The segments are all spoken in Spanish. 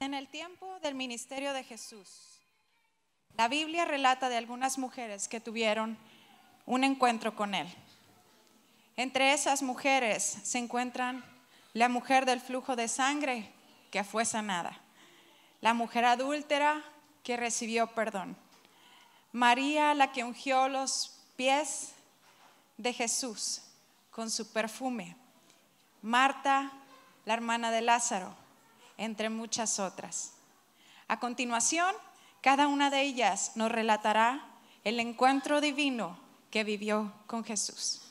En el tiempo del ministerio de Jesús, la Biblia relata de algunas mujeres que tuvieron un encuentro con Él. Entre esas mujeres se encuentran la mujer del flujo de sangre que fue sanada, la mujer adúltera que recibió perdón, María la que ungió los pies de Jesús con su perfume, Marta la hermana de Lázaro, entre muchas otras. A continuación, cada una de ellas nos relatará el encuentro divino que vivió con Jesús.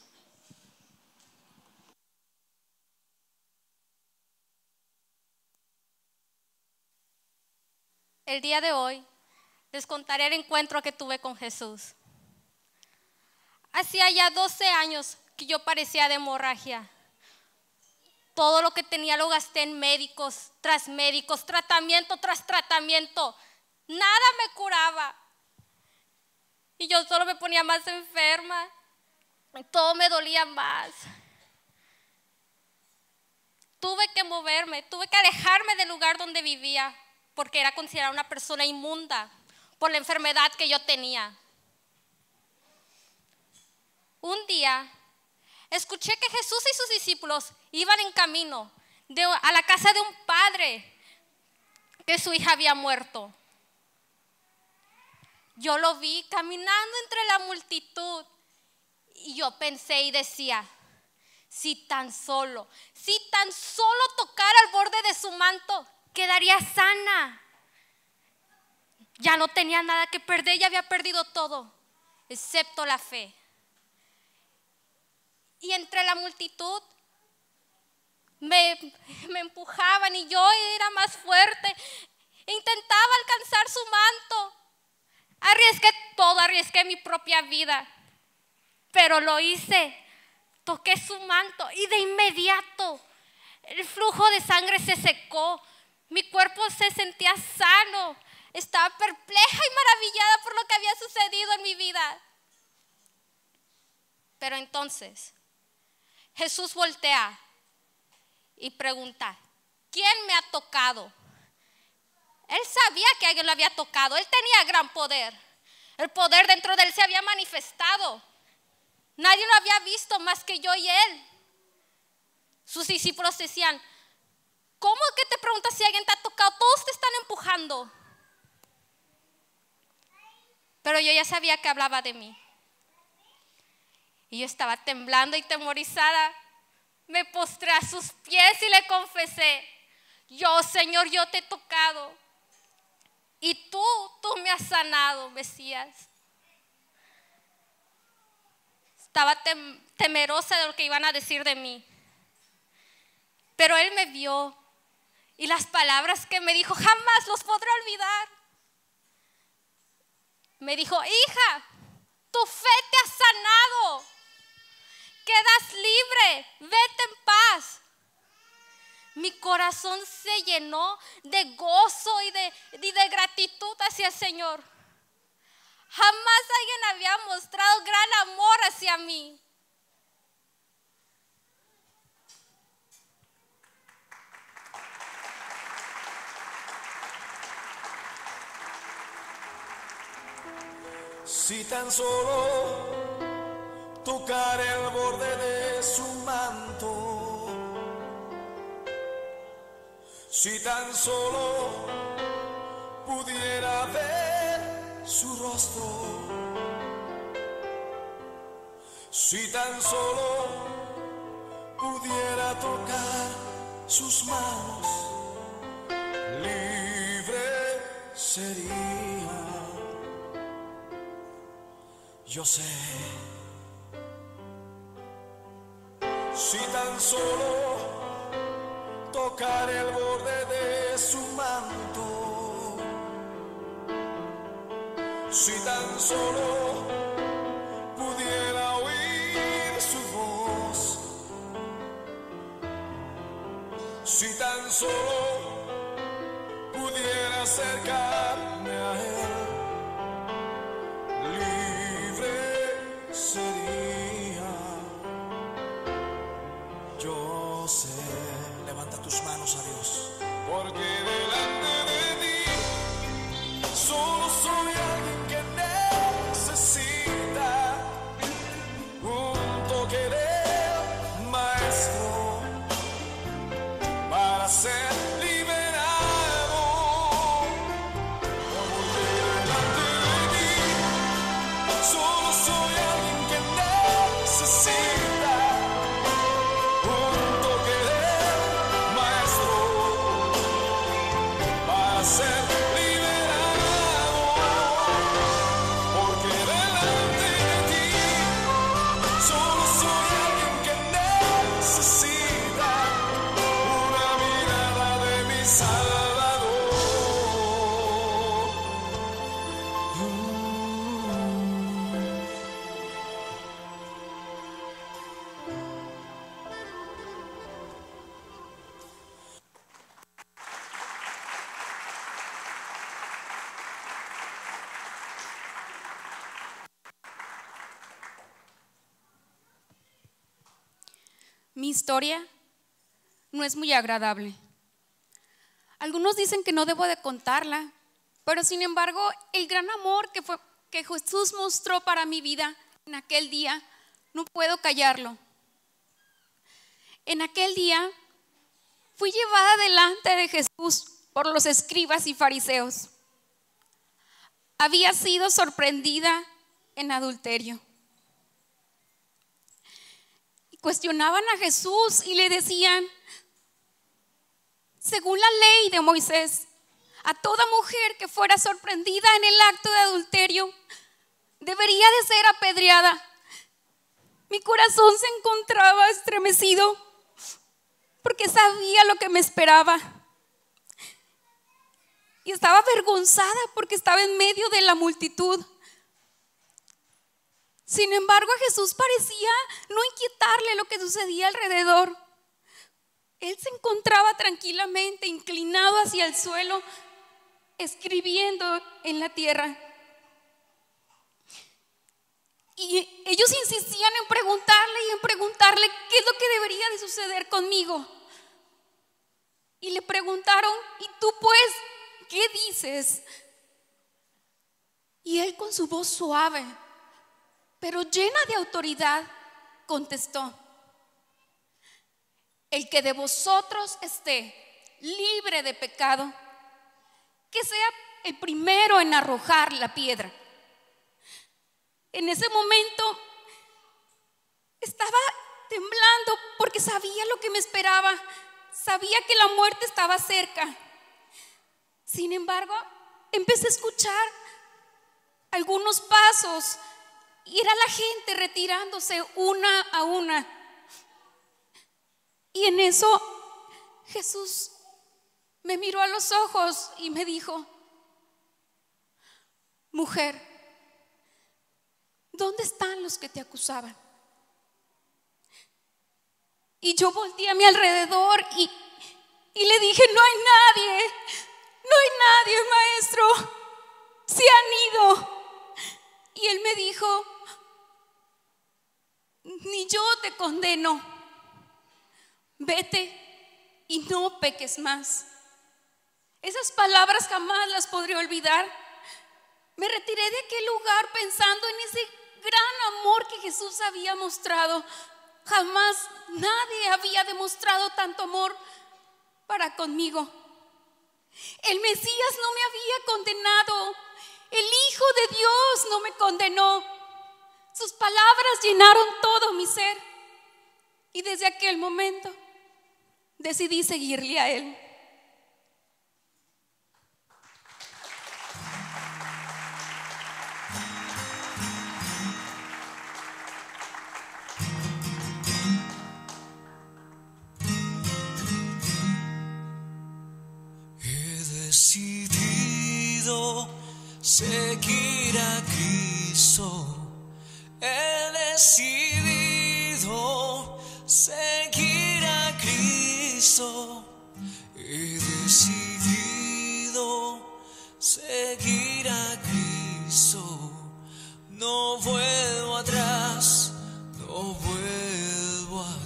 El día de hoy les contaré el encuentro que tuve con Jesús. Hacía ya 12 años que yo padecía de hemorragia. Todo lo que tenía lo gasté en médicos, tratamiento tras tratamiento. Nada me curaba. Y yo solo me ponía más enferma. Todo me dolía más. Tuve que moverme, tuve que alejarme del lugar donde vivía, porque era considerada una persona inmunda por la enfermedad que yo tenía. Un día escuché que Jesús y sus discípulos iban en camino a la casa de un padre que su hija había muerto. Yo lo vi caminando entre la multitud y yo pensé y decía, si tan solo tocara el borde de su manto, quedaría sana. Ya no tenía nada que perder, ya había perdido todo, excepto la fe. Y entre la multitud me empujaban y yo era más fuerte. Intentaba alcanzar su manto. Arriesgué todo, arriesgué mi propia vida. Pero lo hice. Toqué su manto y de inmediato el flujo de sangre se secó. Mi cuerpo se sentía sano. Estaba perpleja y maravillada por lo que había sucedido en mi vida. Pero entonces Jesús voltea y pregunta, ¿quién me ha tocado? Él sabía que alguien lo había tocado. Él tenía gran poder. El poder dentro de él se había manifestado. Nadie lo había visto más que yo y él. Sus discípulos decían, ¿cómo que te preguntas si alguien te ha tocado? Todos te están empujando. Pero yo ya sabía que hablaba de mí. Y yo estaba temblando y temorizada. Me postré a sus pies y le confesé, yo, Señor, yo te he tocado. Y tú me has sanado, Mesías. Estaba temerosa de lo que iban a decir de mí. Pero él me vio y las palabras que me dijo jamás los podré olvidar. Me dijo, hija, tu fe te ha sanado. Quedas libre, vete en paz. Mi corazón se llenó de gozo y de gratitud hacia el Señor. Jamás alguien había mostrado gran amor hacia mí. Si tan solo tocar el borde de su manto, si tan solo pudiera ver su rostro, si tan solo pudiera tocar sus manos, libre sería. Yo sé. Si tan solo tocar el borde de su manto, si tan solo pudiera oír su voz, si tan solo pudiera acercarme a él, libre sería. Yo sé. Levanta tus manos a Dios. Porque delante mi historia no es muy agradable. Algunos dicen que no debo de contarla, pero sin embargo, el gran amor que Jesús mostró para mi vida en aquel día, no puedo callarlo. En aquel día fui llevada delante de Jesús por los escribas y fariseos. Había sido sorprendida en adulterio. Y cuestionaban a Jesús y le decían: según la ley de Moisés, a toda mujer que fuera sorprendida en el acto de adulterio debería de ser apedreada. Mi corazón se encontraba estremecido porque sabía lo que me esperaba. Y estaba avergonzada porque estaba en medio de la multitud. Sin embargo, a Jesús parecía no inquietarle lo que sucedía alrededor. Él se encontraba tranquilamente inclinado hacia el suelo, escribiendo en la tierra. Y ellos insistían en preguntarle qué es lo que debería de suceder conmigo. Y le preguntaron: ¿y tú pues qué dices? Y él, con su voz suave pero llena de autoridad, contestó: el que de vosotros esté libre de pecado, que sea el primero en arrojar la piedra. En ese momento estaba temblando porque sabía lo que me esperaba. Sabía que la muerte estaba cerca. Sin embargo, empecé a escuchar algunos pasos y era la gente retirándose una a una. Y en eso Jesús me miró a los ojos y me dijo: mujer, ¿dónde están los que te acusaban? Y yo volteé a mi alrededor y le dije: no hay nadie, maestro, se han ido. Y él me dijo: ni yo te condeno, vete y no peques más. Esas palabras jamás las podré olvidar. Me retiré de aquel lugar pensando en ese gran amor que Jesús había mostrado. Jamás nadie había demostrado tanto amor para conmigo. El Mesías no me había condenado. El Hijo de Dios no me condenó. Sus palabras llenaron todo mi ser. Y desde aquel momento decidí seguirle a Él. Decidido seguir a Cristo. He decidido seguir a Cristo. He decidido seguir a Cristo. No vuelvo atrás, no vuelvo atrás.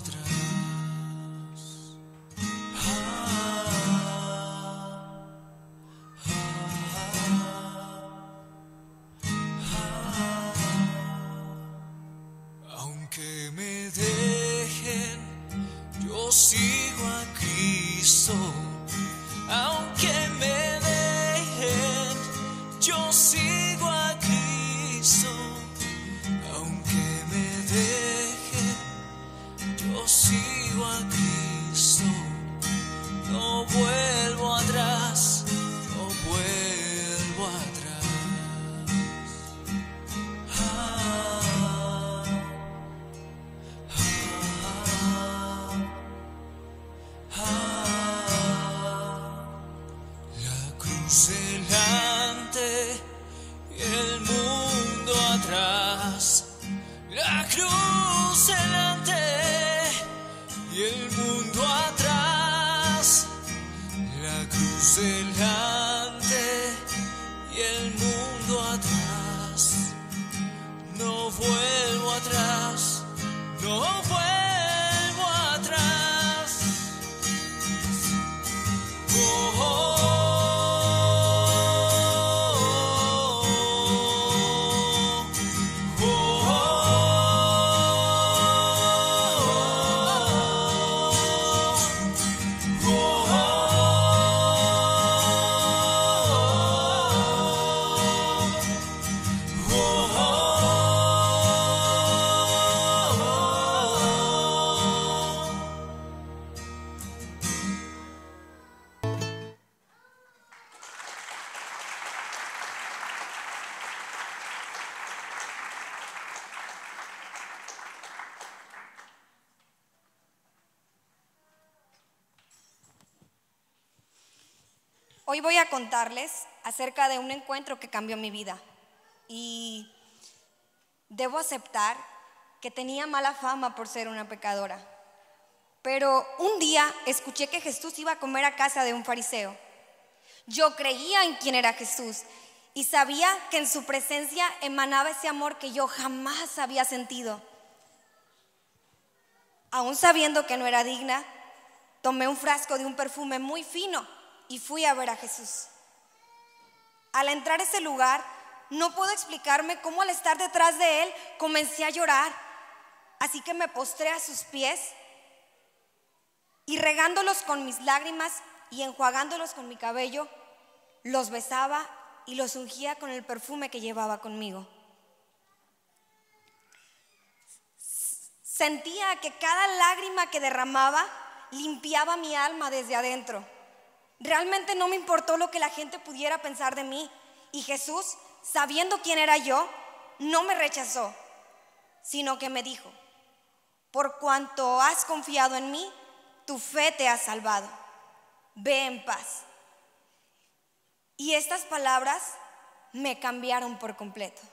Aunque me dejen, yo sigo a Cristo. Aunque me dejen, yo sigo a Cristo. Aunque me dejen, yo sigo a Cristo. No vuelvo atrás, no vuelvo atrás. Delante y el mundo atrás, la cruz delante y el mundo atrás, la cruz delante y el mundo atrás. No vuelvo atrás, no vuelvo atrás. Hoy voy a contarles acerca de un encuentro que cambió mi vida. Y debo aceptar que tenía mala fama por ser una pecadora. Pero un día escuché que Jesús iba a comer a casa de un fariseo. Yo creía en quién era Jesús y sabía que en su presencia emanaba ese amor que yo jamás había sentido. Aún sabiendo que no era digna, tomé un frasco de un perfume muy fino y fui a ver a Jesús. Al entrar a ese lugar, no puedo explicarme cómo al estar detrás de él comencé a llorar. Así que me postré a sus pies y regándolos con mis lágrimas y enjuagándolos con mi cabello, los besaba y los ungía con el perfume que llevaba conmigo. Sentía que cada lágrima que derramaba limpiaba mi alma desde adentro. Realmente no me importó lo que la gente pudiera pensar de mí. Y Jesús, sabiendo quién era yo, no me rechazó, sino que me dijo: por cuanto has confiado en mí, tu fe te ha salvado. Ve en paz. Y estas palabras me cambiaron por completo.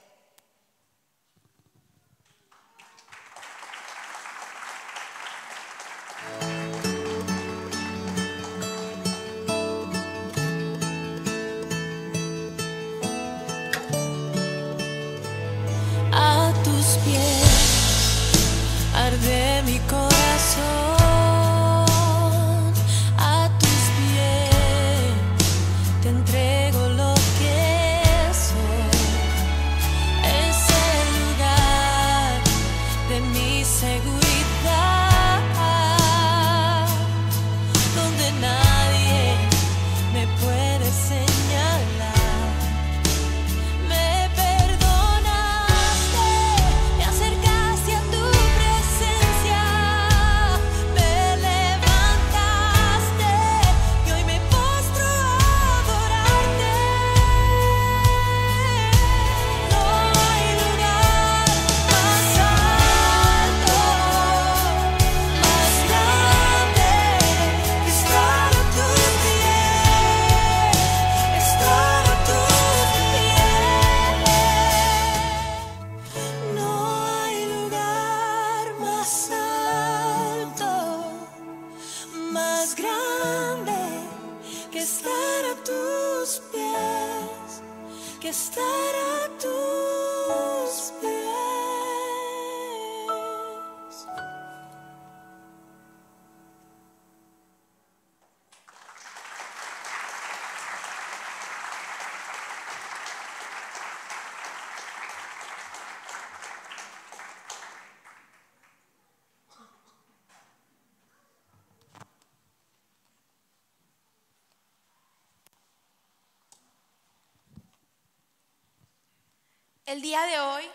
A tus pies arde mi corazón. A tus pies te entrego lo que soy. Es el lugar de mi seguridad, donde nadie me puede señalar. Me perdonaste, me acercaste a tu presencia, me levantaste y hoy me postro a adorarte. No hay lugar más alto, más grande que estar a tus pies, estar a tus pies. No hay lugar más alto, más grande que estar a tus pies, que estar a tus pies. El día de hoy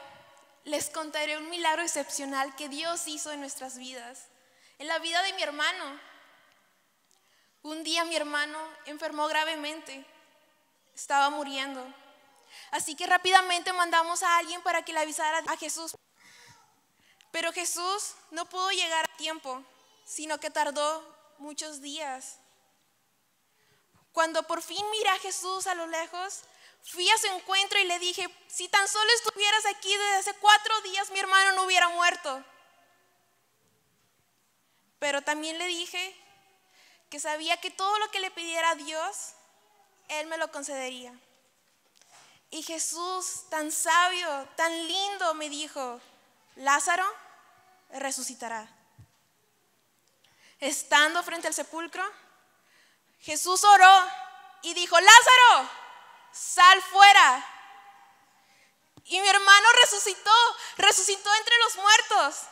les contaré un milagro excepcional que Dios hizo en nuestras vidas, en la vida de mi hermano. Un día mi hermano enfermó gravemente, estaba muriendo. Así que rápidamente mandamos a alguien para que le avisara a Jesús. Pero Jesús no pudo llegar a tiempo, sino que tardó muchos días. Cuando por fin miré a Jesús a lo lejos, fui a su encuentro y le dije: si tan solo estuvieras aquí desde hace 4 días, mi hermano no hubiera muerto. Pero también le dije que sabía que todo lo que le pidiera a Dios, Él me lo concedería. Y Jesús, tan sabio, tan lindo, me dijo: Lázaro resucitará. Estando frente al sepulcro, Jesús oró y dijo: Lázaro, sal fuera. Y mi hermano resucitó entre los muertos.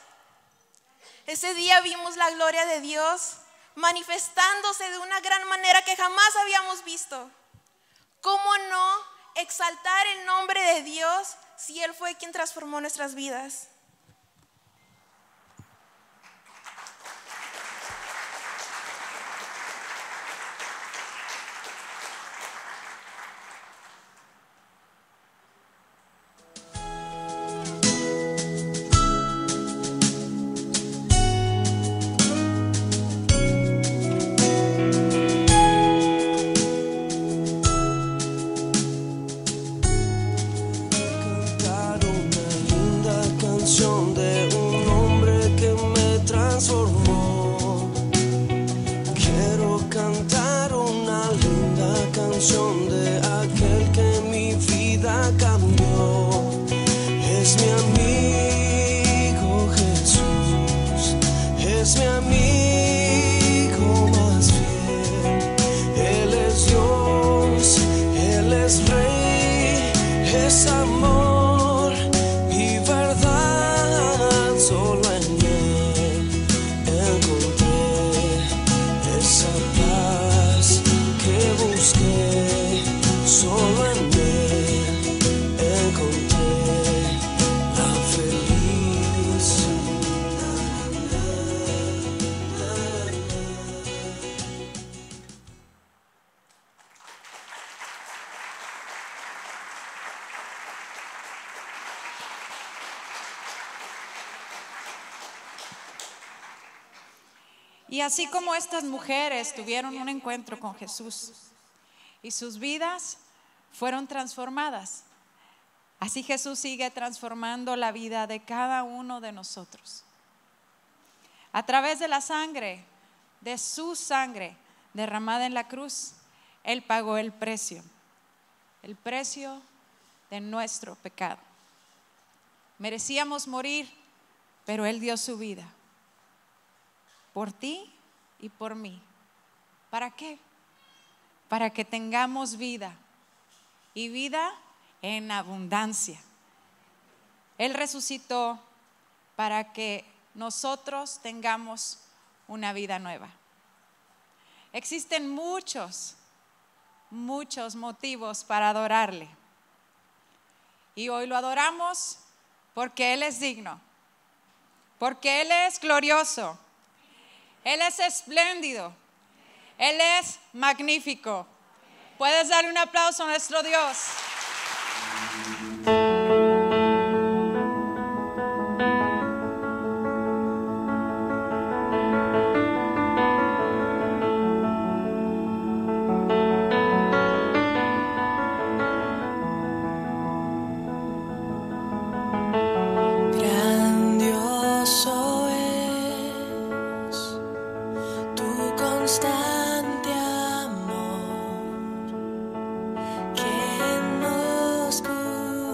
Ese día vimos la gloria de Dios manifestándose de una gran manera que jamás habíamos visto. ¿Cómo no exaltar el nombre de Dios si Él fue quien transformó nuestras vidas? canción de aquel que mi vida cambió. Es mi amigo Jesús, es mi amigo más fiel. Él es Dios, Él es Rey, es amor y verdad. Solo en Él encontré esa paz que busqué. Solo en Él encontré la felicidad. Y así como estas mujeres tuvieron un encuentro con Jesús y sus vidas fueron transformadas, así Jesús sigue transformando la vida de cada uno de nosotros. A través de la sangre, de su sangre derramada en la cruz, Él pagó el precio de nuestro pecado. Merecíamos morir, pero Él dio su vida por ti y por mí. ¿Para qué? Para que tengamos vida y vida en abundancia. Él resucitó para que nosotros tengamos una vida nueva. Existen muchos motivos para adorarle. Y hoy lo adoramos porque Él es digno, porque Él es glorioso, Él es espléndido, Él es magnífico. ¿Puedes darle un aplauso a nuestro Dios? Grandioso es tu constante amor que nos cubre.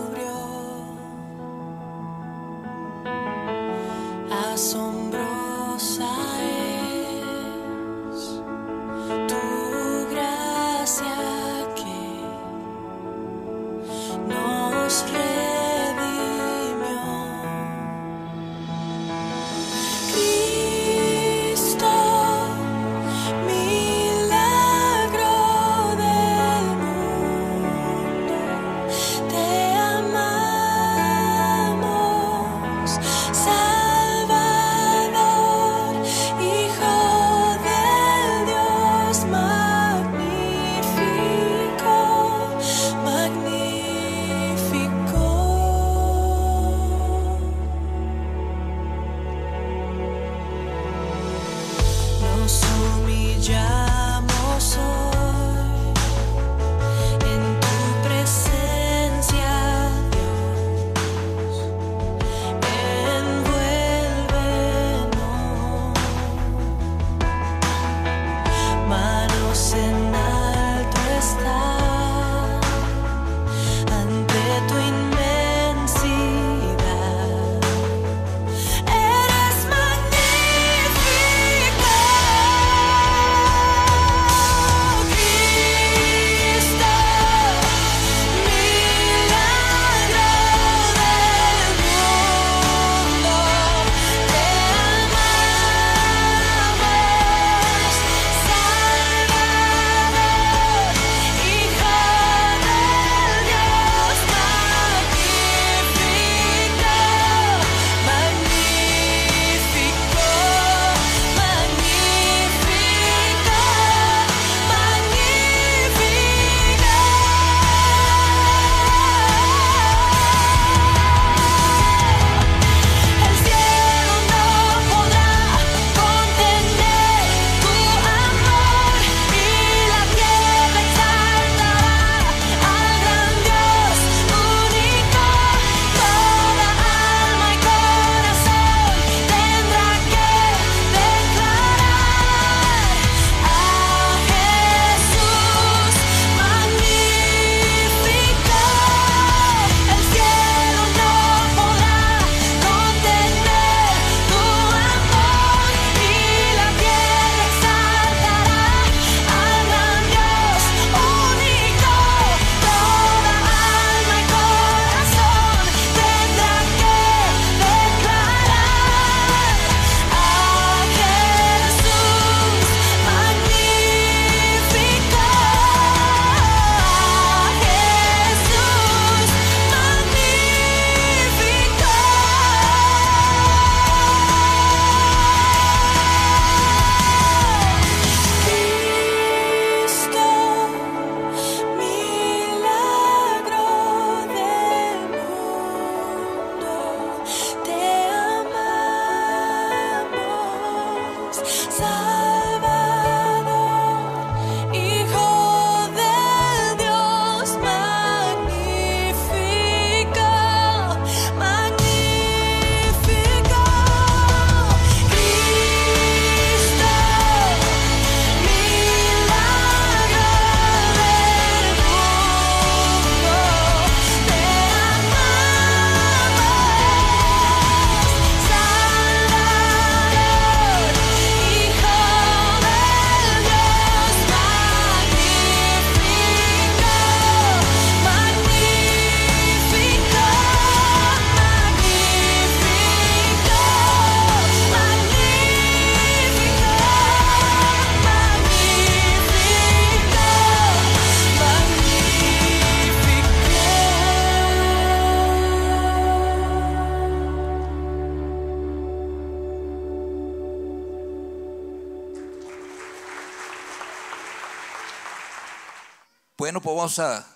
Bueno, pues vamos a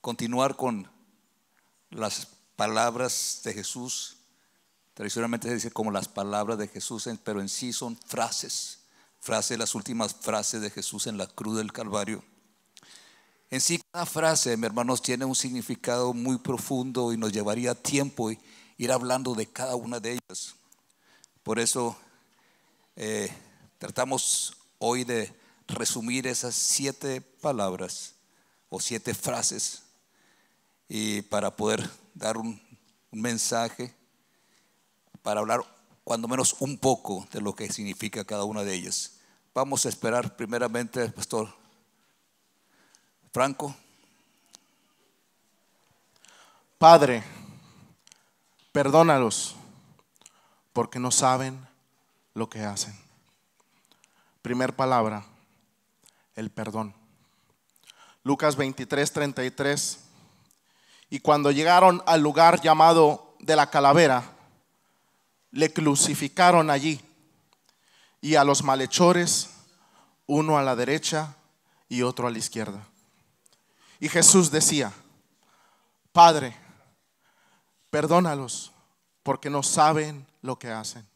continuar con las palabras de Jesús. Tradicionalmente se dice como las palabras de Jesús, pero en sí son frases, las últimas frases de Jesús en la cruz del Calvario. En sí cada frase, mis hermanos, tiene un significado muy profundo y nos llevaría tiempo ir hablando de cada una de ellas. Por eso tratamos hoy de resumir esas 7 palabras o 7 frases, y para poder dar un mensaje, para hablar cuando menos un poco de lo que significa cada una de ellas. Vamos a esperar primeramente al pastor Franco. Padre, perdónalos porque no saben lo que hacen. Primer palabra, el perdón. Lucas 23:33. Y cuando llegaron al lugar llamado de la calavera, le crucificaron allí, y a los malhechores, uno a la derecha y otro a la izquierda. Y Jesús decía: Padre, perdónalos porque no saben lo que hacen.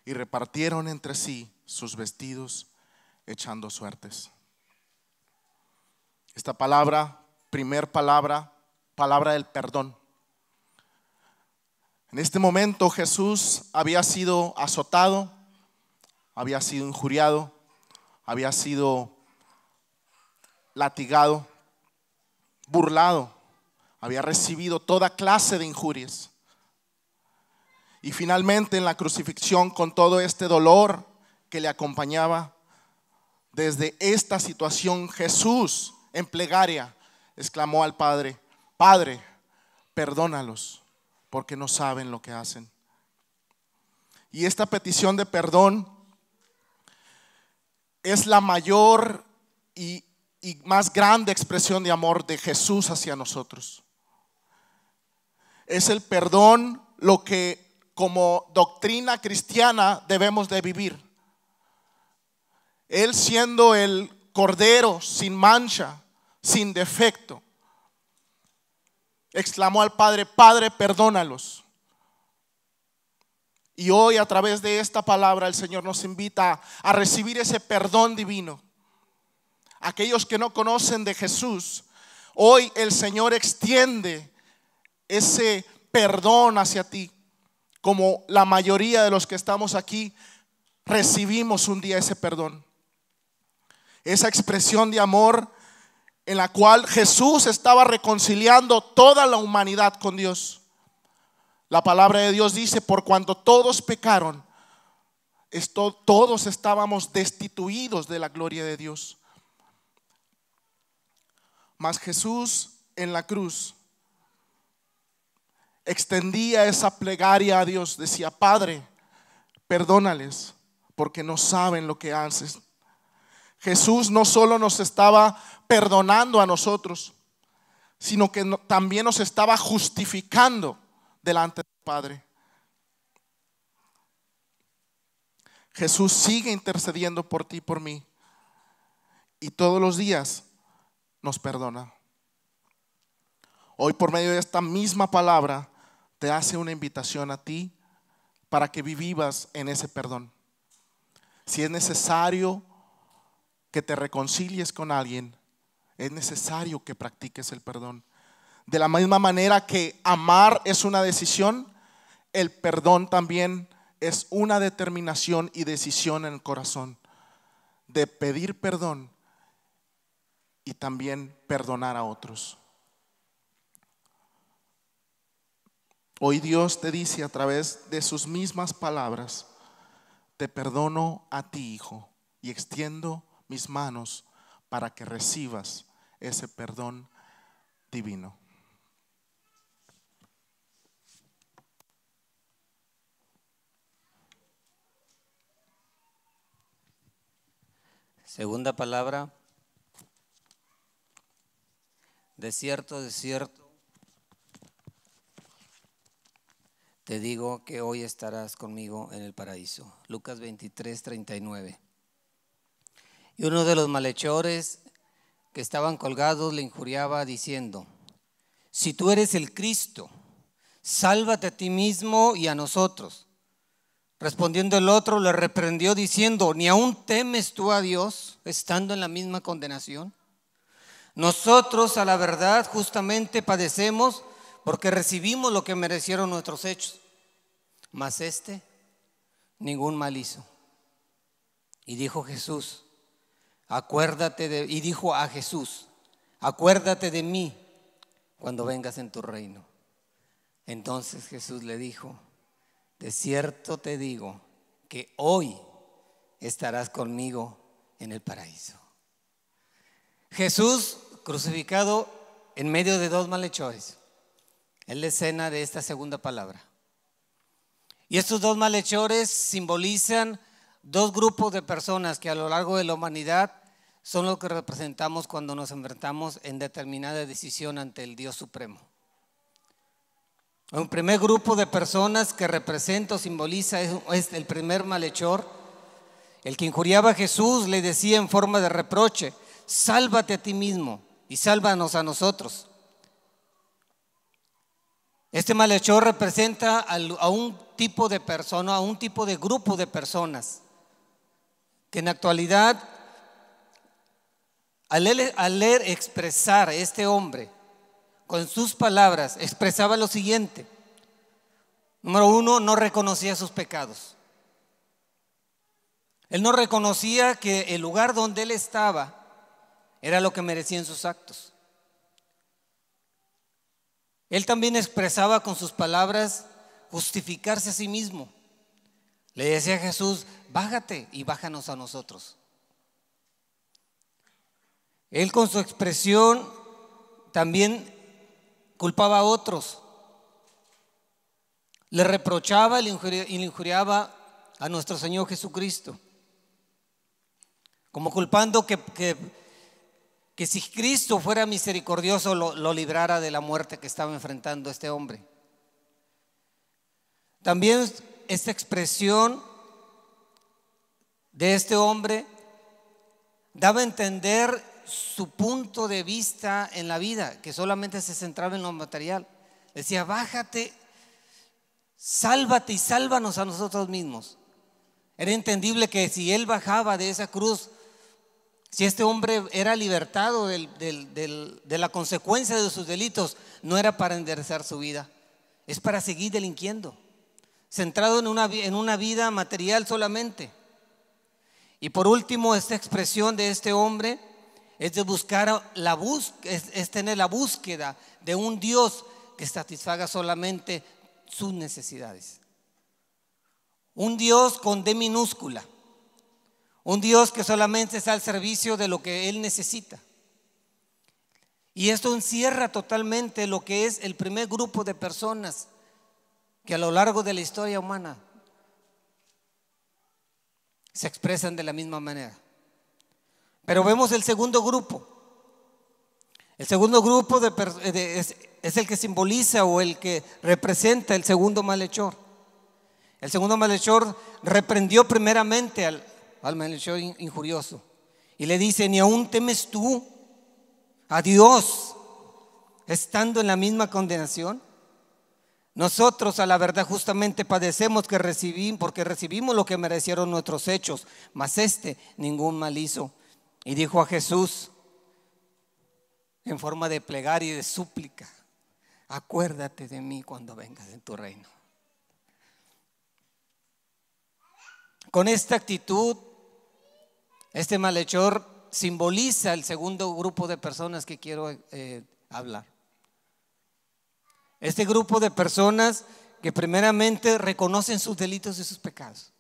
Y repartieron entre sí sus vestidos, echando suertes. Esta palabra, primer palabra del perdón. En este momento Jesús había sido azotado, había sido injuriado, había sido latigado, burlado, había recibido toda clase de injurias. Y finalmente en la crucifixión, con todo este dolor que le acompañaba, desde esta situación Jesús en plegaria exclamó al Padre: Padre, perdónalos porque no saben lo que hacen. Y esta petición de perdón es la mayor y más grande expresión de amor de Jesús hacia nosotros. Es el perdón lo que como doctrina cristiana debemos de vivir. Él, siendo el Cordero sin mancha, sin defecto, exclamó al Padre: Padre, perdónalos. Y hoy, a través de esta palabra, el Señor nos invita a recibir ese perdón divino. Aquellos que no conocen de Jesús, hoy el Señor extiende ese perdón hacia ti, como la mayoría de los que estamos aquí recibimos un día ese perdón. Esa expresión de amor en la cual Jesús estaba reconciliando toda la humanidad con Dios. La palabra de Dios dice: por cuanto todos pecaron, todos estábamos destituidos de la gloria de Dios. Mas Jesús en la cruz extendía esa plegaria a Dios. Decía: Padre, perdónales porque no saben lo que hacen. Jesús no solo nos estaba perdonando a nosotros, sino que también nos estaba justificando delante del Padre. Jesús sigue intercediendo por ti y por mí, y todos los días nos perdona. Hoy, por medio de esta misma palabra, te hace una invitación a ti para que vivas en ese perdón. Si es necesario que te reconcilies con alguien, es necesario que practiques el perdón. De la misma manera que amar es una decisión, el perdón también es una determinación y decisión en el corazón de pedir perdón y también perdonar a otros. Hoy Dios te dice a través de sus mismas palabras: te perdono a ti, hijo, y extiendo mis manos para que recibas ese perdón divino. Segunda palabra: de cierto, te digo que hoy estarás conmigo en el paraíso. Lucas 23:39. Y uno de los malhechores que estaban colgados le injuriaba diciendo: si tú eres el Cristo, sálvate a ti mismo y a nosotros. Respondiendo el otro, le reprendió diciendo: ¿ni aún temes tú a Dios, estando en la misma condenación? Nosotros, a la verdad, justamente padecemos porque recibimos lo que merecieron nuestros hechos, mas este ningún mal hizo. Y dijo a Jesús: acuérdate de mí cuando vengas en tu reino. Entonces Jesús le dijo: de cierto te digo que hoy estarás conmigo en el paraíso. Jesús crucificado en medio de dos malhechores. Es la escena de esta segunda palabra. Y estos dos malhechores simbolizan dos grupos de personas que a lo largo de la humanidad son lo que representamos cuando nos enfrentamos en determinada decisión ante el Dios Supremo. Un primer grupo de personas que representa o simboliza es el primer malhechor, el que injuriaba a Jesús. Le decía en forma de reproche: sálvate a ti mismo y sálvanos a nosotros. Este malhechor representa a un tipo de persona, a un tipo de grupo de personas que en la actualidad, al leer expresar este hombre con sus palabras, expresaba lo siguiente. Número uno, no reconocía sus pecados. Él no reconocía que el lugar donde él estaba era lo que merecían sus actos. Él también expresaba con sus palabras justificarse a sí mismo. Le decía a Jesús: bájate y bájanos a nosotros. Él con su expresión también culpaba a otros. Le reprochaba y le injuriaba a nuestro Señor Jesucristo, como culpando que si Cristo fuera misericordioso lo librara de la muerte que estaba enfrentando este hombre. También esta expresión de este hombre daba a entender su punto de vista en la vida, que solamente se centraba en lo material. Decía: bájate, sálvate y sálvanos a nosotros mismos. Era entendible que si él bajaba de esa cruz, si este hombre era libertado de la consecuencia de sus delitos, no era para enderezar su vida, es para seguir delinquiendo, centrado en una vida material solamente. Y por último, esta expresión de este hombre es de buscar es tener la búsqueda de un Dios que satisfaga solamente sus necesidades. Un Dios con D minúscula. Un Dios que solamente está al servicio de lo que él necesita. Y esto encierra totalmente lo que es el primer grupo de personas que a lo largo de la historia humana se expresan de la misma manera. Pero vemos el segundo grupo. El segundo grupo es el que simboliza o el que representa el segundo malhechor. El segundo malhechor reprendió primeramente al malhechor injurioso y le dice: ¿ni aún temes tú a Dios estando en la misma condenación? Nosotros, a la verdad, justamente padecemos porque recibimos lo que merecieron nuestros hechos, mas este ningún mal hizo. Y dijo a Jesús en forma de plegaria y de súplica: acuérdate de mí cuando vengas en tu reino. Con esta actitud, este malhechor simboliza el segundo grupo de personas que quiero hablar. Este grupo de personas que primeramente reconocen sus delitos y sus pecados.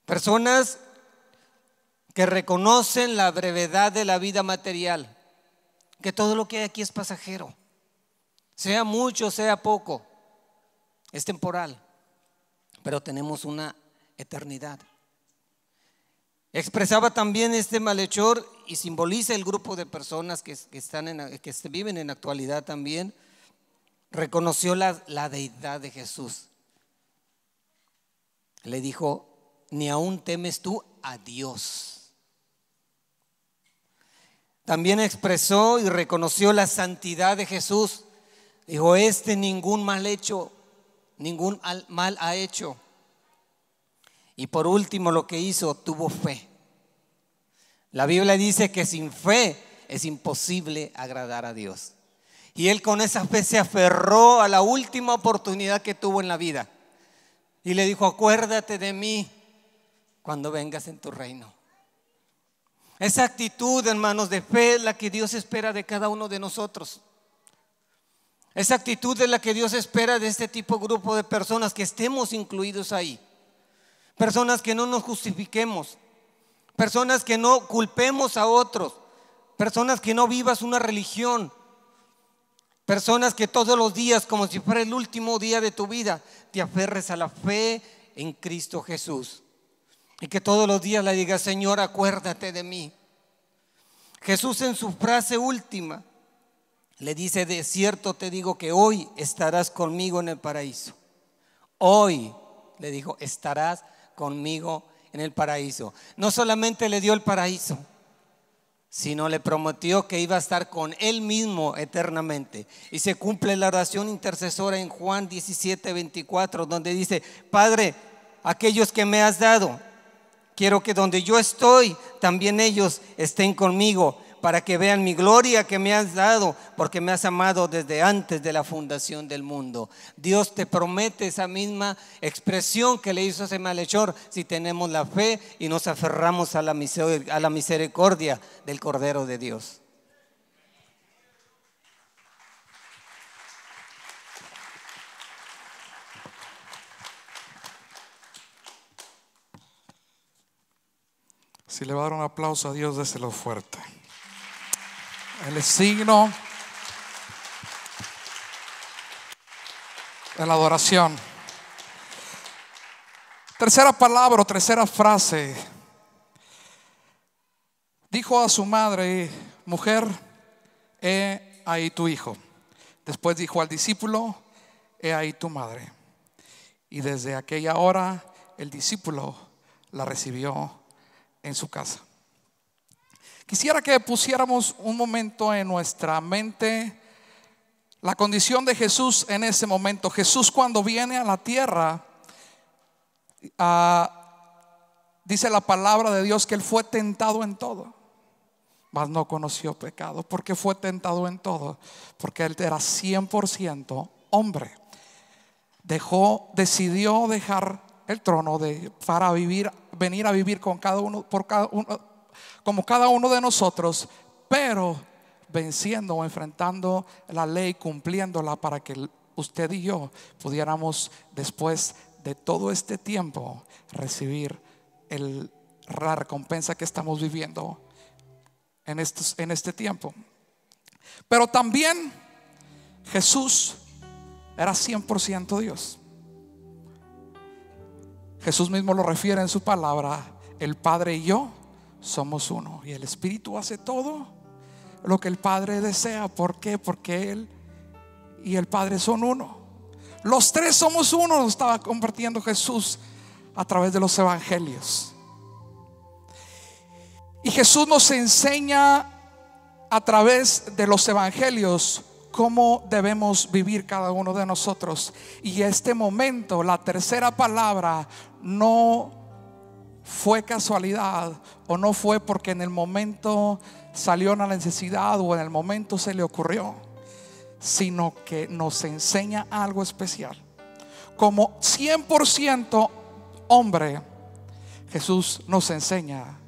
Personas que reconocen la brevedad de la vida material, que todo lo que hay aquí es pasajero, sea mucho, sea poco, es temporal, pero tenemos una eternidad. Expresaba también este malhechor y simboliza el grupo de personas que viven en la actualidad también. Reconoció la deidad de Jesús. Le dijo: ¿ni aún temes tú a Dios? también expresó y reconoció la santidad de Jesús. Dijo, ningún mal ha hecho. Y por último, lo que hizo, tuvo fe. La Biblia dice que sin fe es imposible agradar a Dios. Y él con esa fe se aferró a la última oportunidad que tuvo en la vida. Y le dijo, acuérdate de mí cuando vengas en tu reino. Esa actitud, hermanos, de fe es la que Dios espera de cada uno de nosotros. Esa actitud es la que Dios espera de este tipo de grupo de personas, que estemos incluidos ahí. Personas que no nos justifiquemos, personas que no culpemos a otros, personas que no vivas una religión, personas que todos los días, como si fuera el último día de tu vida, te aferres a la fe en Cristo Jesús. Y que todos los días le digas, Señor, acuérdate de mí. Jesús en su frase última le dice, de cierto te digo que hoy estarás conmigo en el paraíso. Hoy, le dijo, estarás conmigo en el paraíso. No solamente le dio el paraíso, sino le prometió que iba a estar con él mismo eternamente. Y se cumple la oración intercesora en Juan 17:24, donde dice, Padre, aquellos que me has dado, quiero que donde yo estoy, también ellos estén conmigo, para que vean mi gloria que me has dado, porque me has amado desde antes de la fundación del mundo. Dios te promete esa misma expresión que le hizo a ese malhechor, si tenemos la fe y nos aferramos a la misericordia del Cordero de Dios. Si le va a dar un aplauso a Dios, déselo fuerte. El signo de la adoración. Tercera palabra o tercera frase. Dijo a su madre, mujer, he ahí tu hijo. Después dijo al discípulo, he ahí tu madre. Y desde aquella hora el discípulo la recibió en su casa. Quisiera que pusiéramos un momento en nuestra mente la condición de Jesús en ese momento. Jesús, cuando viene a la tierra, dice la palabra de Dios que Él fue tentado en todo, mas no conoció pecado. ¿Por qué fue tentado en todo? Porque Él era 100% hombre. Decidió dejar el trono para venir a vivir con como cada uno de nosotros, pero venciendo o enfrentando la ley, cumpliéndola, para que usted y yo pudiéramos, después de todo este tiempo, recibir la recompensa que estamos viviendo en este tiempo. Pero también Jesús era 100% Dios. Jesús mismo lo refiere en su palabra: el Padre y yo somos uno, y el Espíritu hace todo lo que el Padre desea. ¿Por qué? Porque Él y el Padre son uno. Los tres somos uno, nos estaba compartiendo Jesús a través de los evangelios. Y Jesús nos enseña a través de los evangelios cómo debemos vivir cada uno de nosotros. Y este momento, la tercera palabra, no fue casualidad, o no fue porque en el momento salió una necesidad o en el momento se le ocurrió, sino que nos enseña algo especial. Como 100% hombre, Jesús nos enseña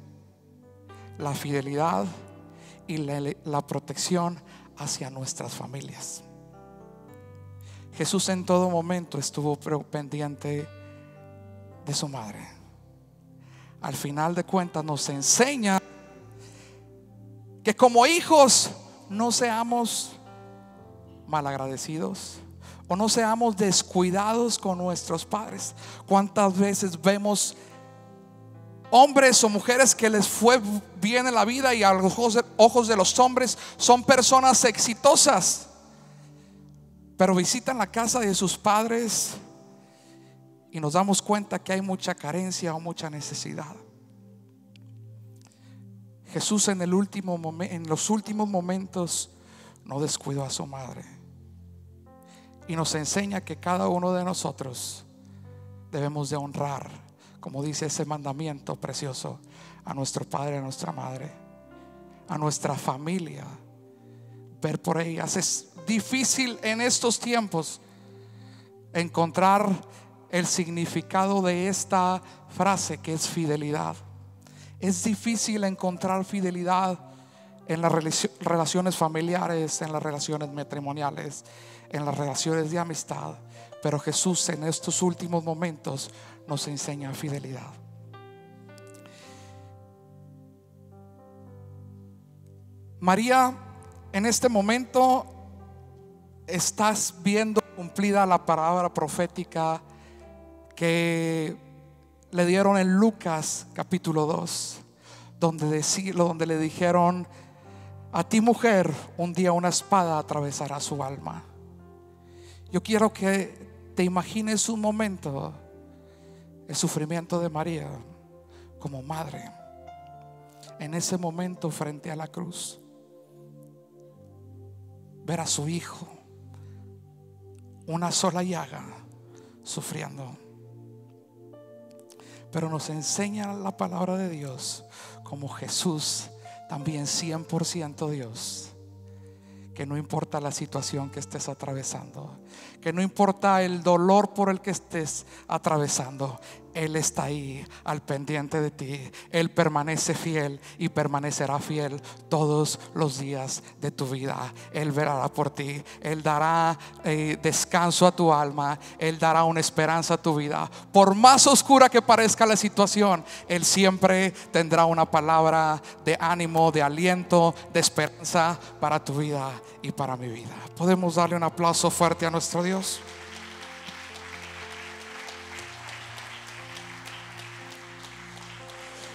la fidelidad y la protección hacia nuestras familias. Jesús en todo momento estuvo pendiente de su madre. Al final de cuentas nos enseña que como hijos no seamos malagradecidos o no seamos descuidados con nuestros padres. ¿Cuántas veces vemos hombres o mujeres que les fue bien en la vida y a los ojos de los hombres son personas exitosas, pero visitan la casa de sus padres y nos damos cuenta que hay mucha carencia o mucha necesidad? Jesús en los últimos momentos no descuidó a su madre. Y nos enseña que cada uno de nosotros debemos de honrar, como dice ese mandamiento precioso, a nuestro padre, a nuestra madre, a nuestra familia, ver por ellas. Es difícil en estos tiempos encontrar el significado de esta frase, que es fidelidad. Es difícil encontrar fidelidad en las relaciones familiares, en las relaciones matrimoniales, en las relaciones de amistad. Pero Jesús en estos últimos momentos nos enseña fidelidad. María, en este momento estás viendo cumplida la palabra profética que le dieron en Lucas capítulo 2, donde le dijeron: a ti, mujer, un día una espada atravesará su alma. Yo quiero que te imagines un momento el sufrimiento de María como madre en ese momento frente a la cruz. Ver a su hijo, una sola llaga, sufriendo. Pero nos enseña la palabra de Dios como Jesús, también 100% Dios, que no importa la situación que estés atravesando, que no importa el dolor por el que estés atravesando, Él está ahí al pendiente de ti. Él permanece fiel y permanecerá fiel todos los días de tu vida. Él velará por ti. Él dará descanso a tu alma. Él dará una esperanza a tu vida. Por más oscura que parezca la situación, Él siempre tendrá una palabra de ánimo, de aliento, de esperanza para tu vida y para mi vida. Podemos darle un aplauso fuerte a nuestro Dios.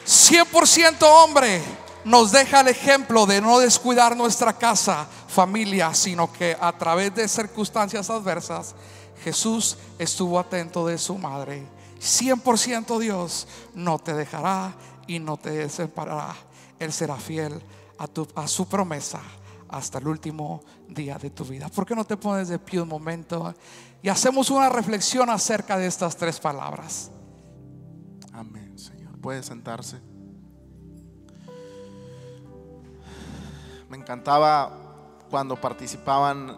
"100% hombre" nos deja el ejemplo de no descuidar nuestra casa, familia, sino que a través de circunstancias adversas Jesús estuvo atento de su madre. 100% Dios no te dejará y no te desamparará. Él será fiel a su promesa hasta el último día de tu vida. ¿Por qué no te pones de pie un momento y hacemos una reflexión acerca de estas tres palabras? Amén, Señor. Puede sentarse. Me encantaba cuando participaban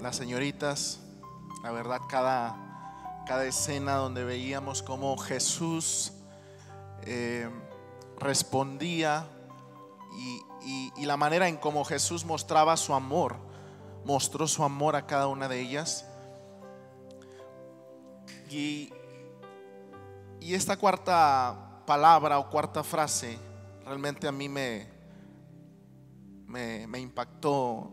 las señoritas. La verdad, cada escena donde veíamos cómo Jesús respondía y la manera en cómo Jesús mostraba su amor, mostró su amor a cada una de ellas. Y esta cuarta palabra o cuarta frase realmente a mí me impactó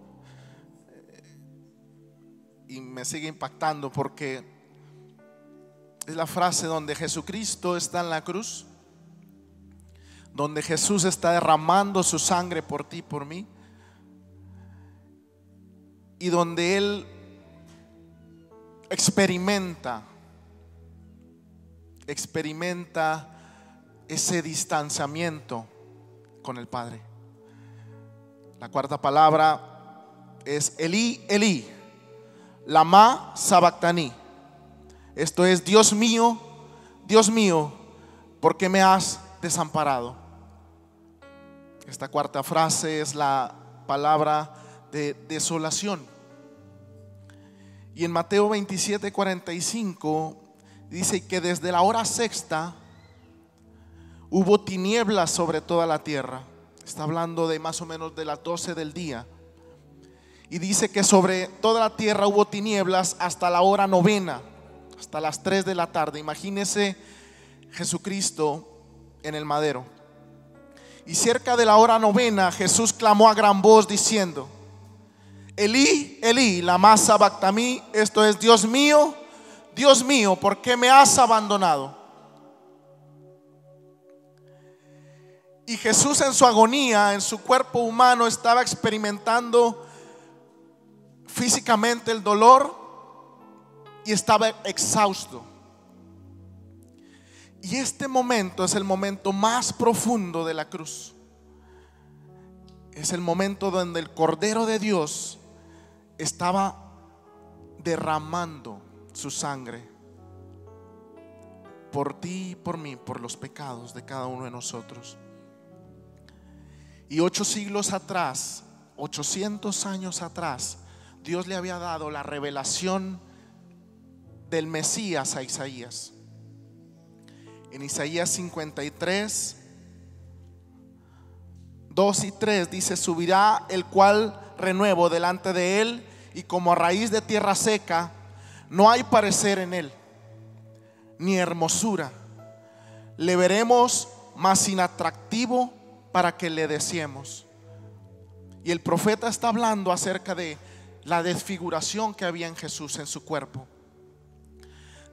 y me sigue impactando, porque es la frase donde Jesucristo está en la cruz, donde Jesús está derramando su sangre por ti y por mí, y donde Él experimenta ese distanciamiento con el Padre. La cuarta palabra es Elí, Elí, lama sabactani. Esto es: Dios mío, ¿por qué me has desamparado? Esta cuarta frase es la palabra de desolación. Y en Mateo 27:45 dice que desde la hora sexta hubo tinieblas sobre toda la tierra. Está hablando de más o menos de las 12 del día. Y dice que sobre toda la tierra hubo tinieblas hasta la hora novena, hasta las 3 de la tarde. Imagínese Jesucristo en el madero. Y cerca de la hora novena Jesús clamó a gran voz diciendo: Elí, Elí, lama sabactani. Esto es: Dios mío, ¿por qué me has abandonado? Y Jesús en su agonía, en su cuerpo humano, estaba experimentando físicamente el dolor y estaba exhausto. Y este momento es el momento más profundo de la cruz. Es el momento donde el Cordero de Dios estaba derramando su sangre por ti y por mí, por los pecados de cada uno de nosotros. Y 8 siglos atrás, 800 años atrás, Dios le había dado la revelación del Mesías a Isaías. En Isaías 53, 2 y 3 dice: subirá el cual renuevo delante de él, y como a raíz de tierra seca, no hay parecer en él, ni hermosura. Le veremos más inatractivo para que le deseemos. Y el profeta está hablando acerca de la desfiguración que había en Jesús, en su cuerpo.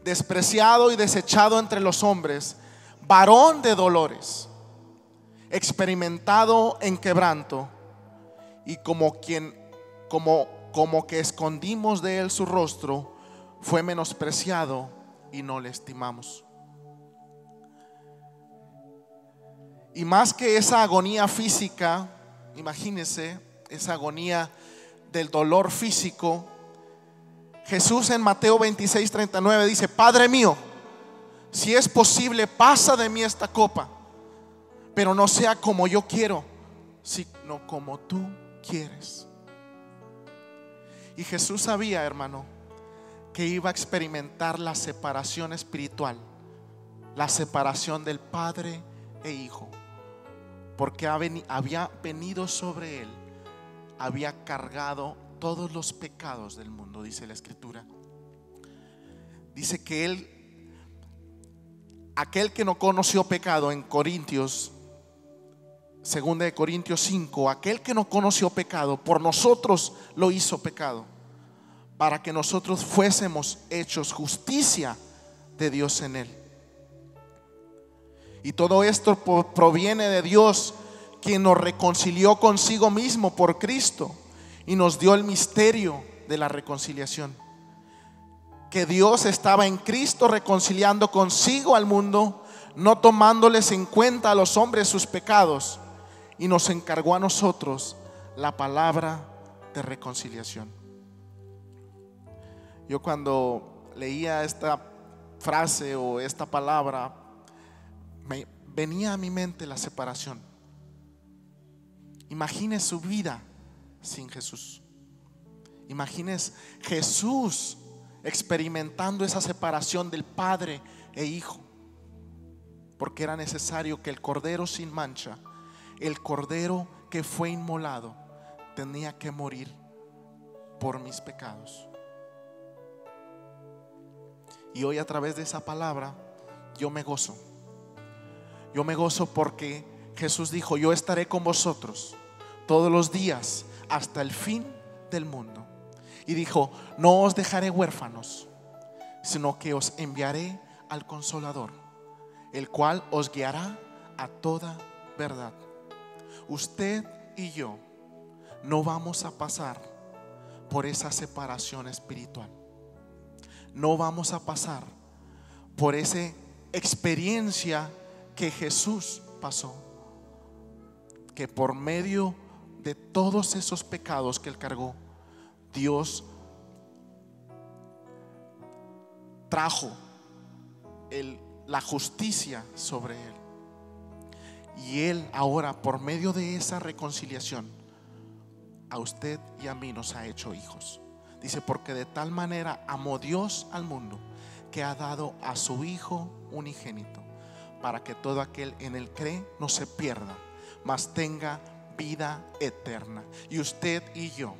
Despreciado y desechado entre los hombres, varón de dolores, experimentado en quebranto, y como que escondimos de él su rostro, fue menospreciado y no le estimamos. Y más que esa agonía física, imagínense esa agonía del dolor físico, Jesús en Mateo 26:39 dice: Padre mío, si es posible, pasa de mí esta copa, pero no sea como yo quiero, sino como tú quieres. Y Jesús sabía, hermano, que iba a experimentar la separación espiritual, la separación del Padre e Hijo, porque había venido sobre él, había cargado todos los pecados del mundo, dice la Escritura. Dice que aquel que no conoció pecado, en Corintios, 2 de Corintios 5, aquel que no conoció pecado, por nosotros lo hizo pecado, para que nosotros fuésemos hechos justicia de Dios en él. Y todo esto proviene de Dios, quien nos reconcilió consigo mismo por Cristo y nos dio el misterio de la reconciliación. Que Dios estaba en Cristo reconciliando consigo al mundo, no tomándoles en cuenta a los hombres sus pecados, y nos encargó a nosotros la palabra de reconciliación. Yo cuando leía esta frase o esta palabra, me venía a mi mente la separación. Imagines su vida sin Jesús. Imagines Jesús experimentando esa separación del Padre e Hijo, porque era necesario que el Cordero sin mancha, el Cordero que fue inmolado, tenía que morir por mis pecados. Y hoy, a través de esa palabra, yo me gozo. Yo me gozo porque Jesús dijo: yo estaré con vosotros todos los días hasta el fin del mundo. Y dijo: no os dejaré huérfanos, sino que os enviaré al Consolador, el cual os guiará a toda verdad. Usted y yo no vamos a pasar por esa separación espiritual. No vamos a pasar por esa experiencia que Jesús pasó, que por medio de todos esos pecados que él cargó, Dios trajo la justicia sobre él. Y él ahora, por medio de esa reconciliación, a usted y a mí nos ha hecho hijos. Dice: porque de tal manera amó Dios al mundo, que ha dado a su Hijo unigénito, para que todo aquel en él cree no se pierda, mas tenga vida eterna. Y usted y yo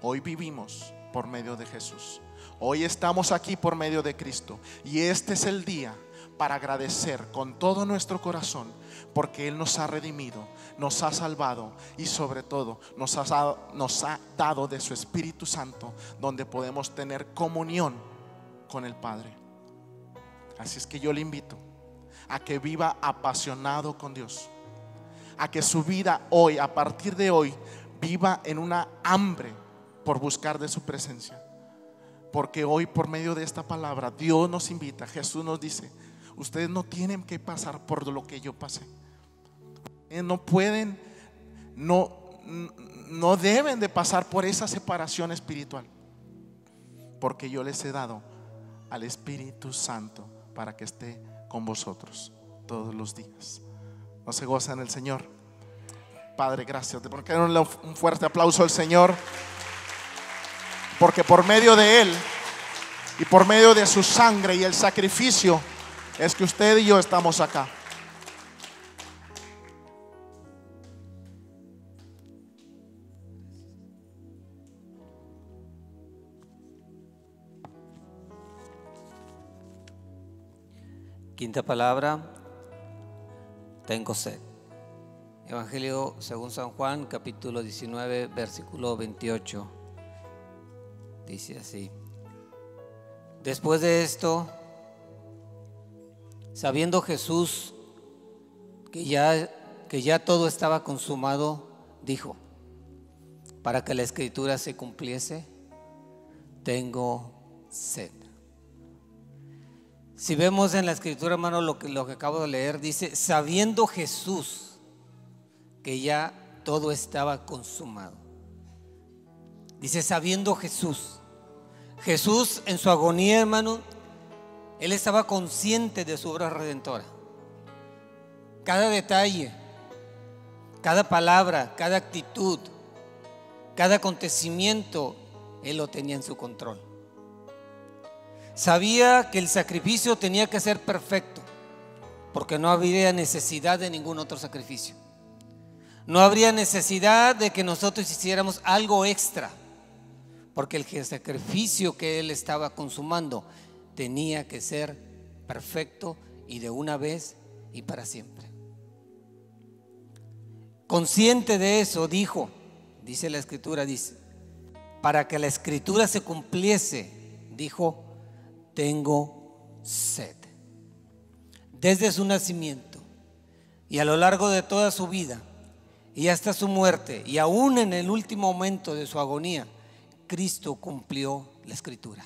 hoy vivimos por medio de Jesús. Hoy estamos aquí por medio de Cristo. Y este es el día para agradecer con todo nuestro corazón, porque Él nos ha redimido, nos ha salvado y sobre todo nos ha dado de su Espíritu Santo, donde podemos tener comunión con el Padre. Así es que yo le invito a que viva apasionado con Dios, a que su vida hoy, a partir de hoy, viva en una hambre por buscar de su presencia. Porque hoy, por medio de esta palabra, Dios nos invita. Jesús nos dice: ustedes no tienen que pasar por lo que yo pasé. No pueden, no no deben de pasar por esa separación espiritual, porque yo les he dado al Espíritu Santo para que esté con vosotros todos los días. ¿No se goza en el Señor? Padre, gracias. ¿Por qué no le un fuerte aplauso al Señor? Porque por medio de Él y por medio de su sangre y el sacrificio es que usted y yo estamos acá. Quinta palabra, tengo sed. Evangelio según San Juan, capítulo 19, versículo 28. Dice así: después de esto, sabiendo Jesús que ya todo estaba consumado, dijo, para que la escritura se cumpliese, tengo sed. Si vemos en la escritura, hermano, lo que acabo de leer, dice, sabiendo Jesús que ya todo estaba consumado. Dice, sabiendo Jesús. Jesús en su agonía, hermano, Él estaba consciente de su obra redentora. Cada detalle, cada palabra, cada actitud, cada acontecimiento, Él lo tenía en su control. Sabía que el sacrificio tenía que ser perfecto, porque no habría necesidad de ningún otro sacrificio. No habría necesidad de que nosotros hiciéramos algo extra, porque el sacrificio que Él estaba consumando tenía que ser perfecto y de una vez y para siempre. Consciente de eso, dice la escritura, dice, para que la escritura se cumpliese, dijo, tengo sed. Desde su nacimiento y a lo largo de toda su vida y hasta su muerte y aún en el último momento de su agonía, Cristo cumplió la escritura.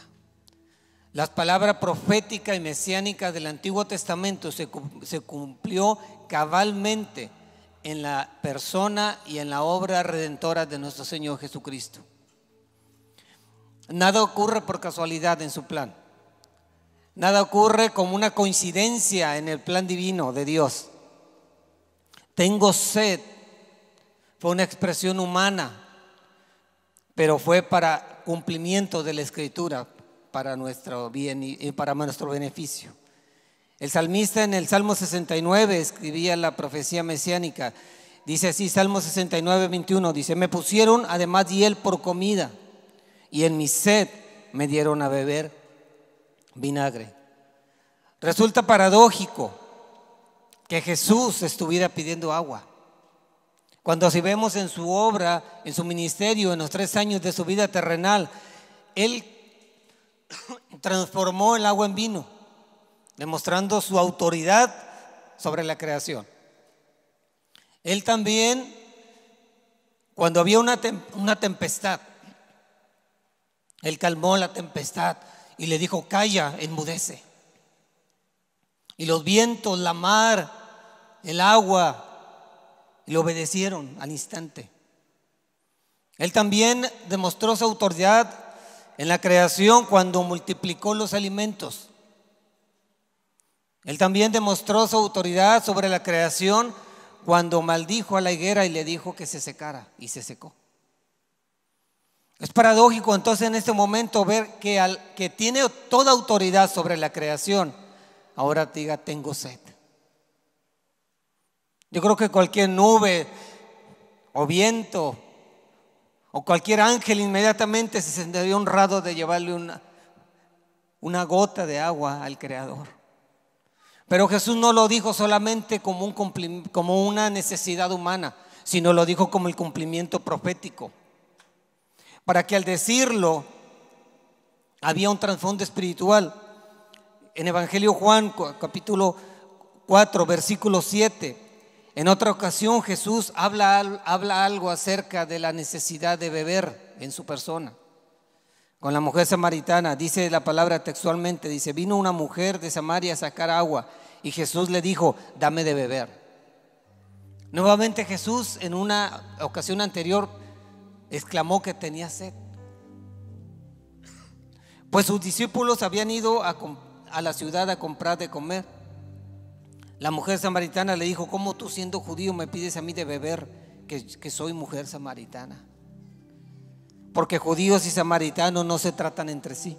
Las palabras proféticas y mesiánicas del Antiguo Testamento se cumplió cabalmente en la persona y en la obra redentora de nuestro Señor Jesucristo. Nada ocurre por casualidad en su plan. Nada ocurre como una coincidencia en el plan divino de Dios. Tengo sed fue una expresión humana, pero fue para cumplimiento de la escritura, para nuestro bien y para nuestro beneficio. El salmista en el Salmo 69 escribía la profecía mesiánica. Dice así, Salmo 69, 21, dice, me pusieron además hiel por comida y en mi sed me dieron a beber vinagre. Resulta paradójico que Jesús estuviera pidiendo agua, cuando si vemos en su obra, en su ministerio, en los 3 años de su vida terrenal, Él transformó el agua en vino, demostrando su autoridad sobre la creación. Él también, cuando había una tempestad, Él calmó la tempestad y le dijo, calla, enmudece. Y los vientos, la mar, el agua, le obedecieron al instante. Él también demostró su autoridad en la creación cuando multiplicó los alimentos. Él también demostró su autoridad sobre la creación cuando maldijo a la higuera y le dijo que se secara, y se secó. Es paradójico entonces en este momento ver que al que tiene toda autoridad sobre la creación, ahora diga, tengo sed. Yo creo que cualquier nube o viento o cualquier ángel inmediatamente se sentiría honrado de llevarle una gota de agua al Creador. Pero Jesús no lo dijo solamente como una necesidad humana, sino lo dijo como el cumplimiento profético. Para que al decirlo había un trasfondo espiritual. En Evangelio Juan, capítulo 4, versículo 7, en otra ocasión Jesús habla algo acerca de la necesidad de beber en su persona. Con la mujer samaritana, dice la palabra textualmente, dice, vino una mujer de Samaria a sacar agua y Jesús le dijo, dame de beber. Nuevamente Jesús en una ocasión anterior exclamó que tenía sed, pues sus discípulos habían ido a la ciudad a comprar de comer. La mujer samaritana le dijo: ¿cómo tú, siendo judío, me pides a mí de beber, que soy mujer samaritana? Porque judíos y samaritanos no se tratan entre sí.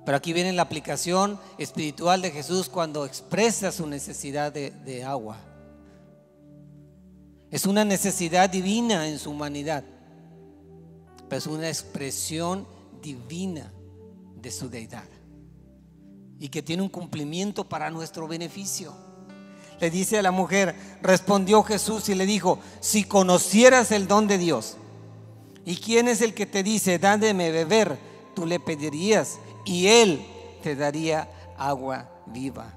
Pero aquí viene la aplicación espiritual de Jesús cuando expresa su necesidad de agua. Es una necesidad divina en su humanidad, pero es una expresión divina de su deidad, y que tiene un cumplimiento para nuestro beneficio. Le dice a la mujer, respondió Jesús y le dijo: si conocieras el don de Dios, y quién es el que te dice dádeme beber, tú le pedirías y él te daría agua viva.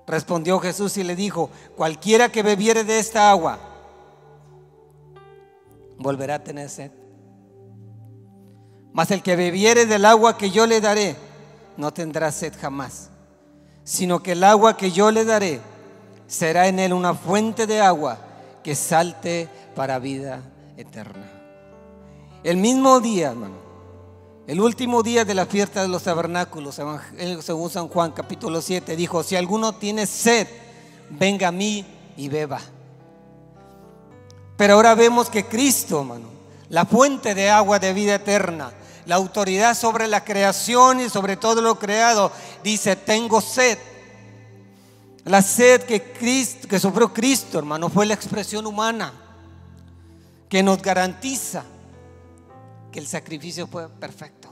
Respondió Jesús y le dijo: cualquiera que bebiere de esta agua volverá a tener sed, mas el que bebiere del agua que yo le daré no tendrá sed jamás, sino que el agua que yo le daré será en él una fuente de agua que salte para vida eterna. El mismo día, hermano, el último día de la fiesta de los tabernáculos, según San Juan capítulo 7, dijo: si alguno tiene sed, venga a mí y beba. Pero ahora vemos que Cristo, hermano, la fuente de agua de vida eterna, la autoridad sobre la creación y sobre todo lo creado, dice: tengo sed. La sed que sufrió Cristo, hermano, fue la expresión humana que nos garantiza que el sacrificio fue perfecto,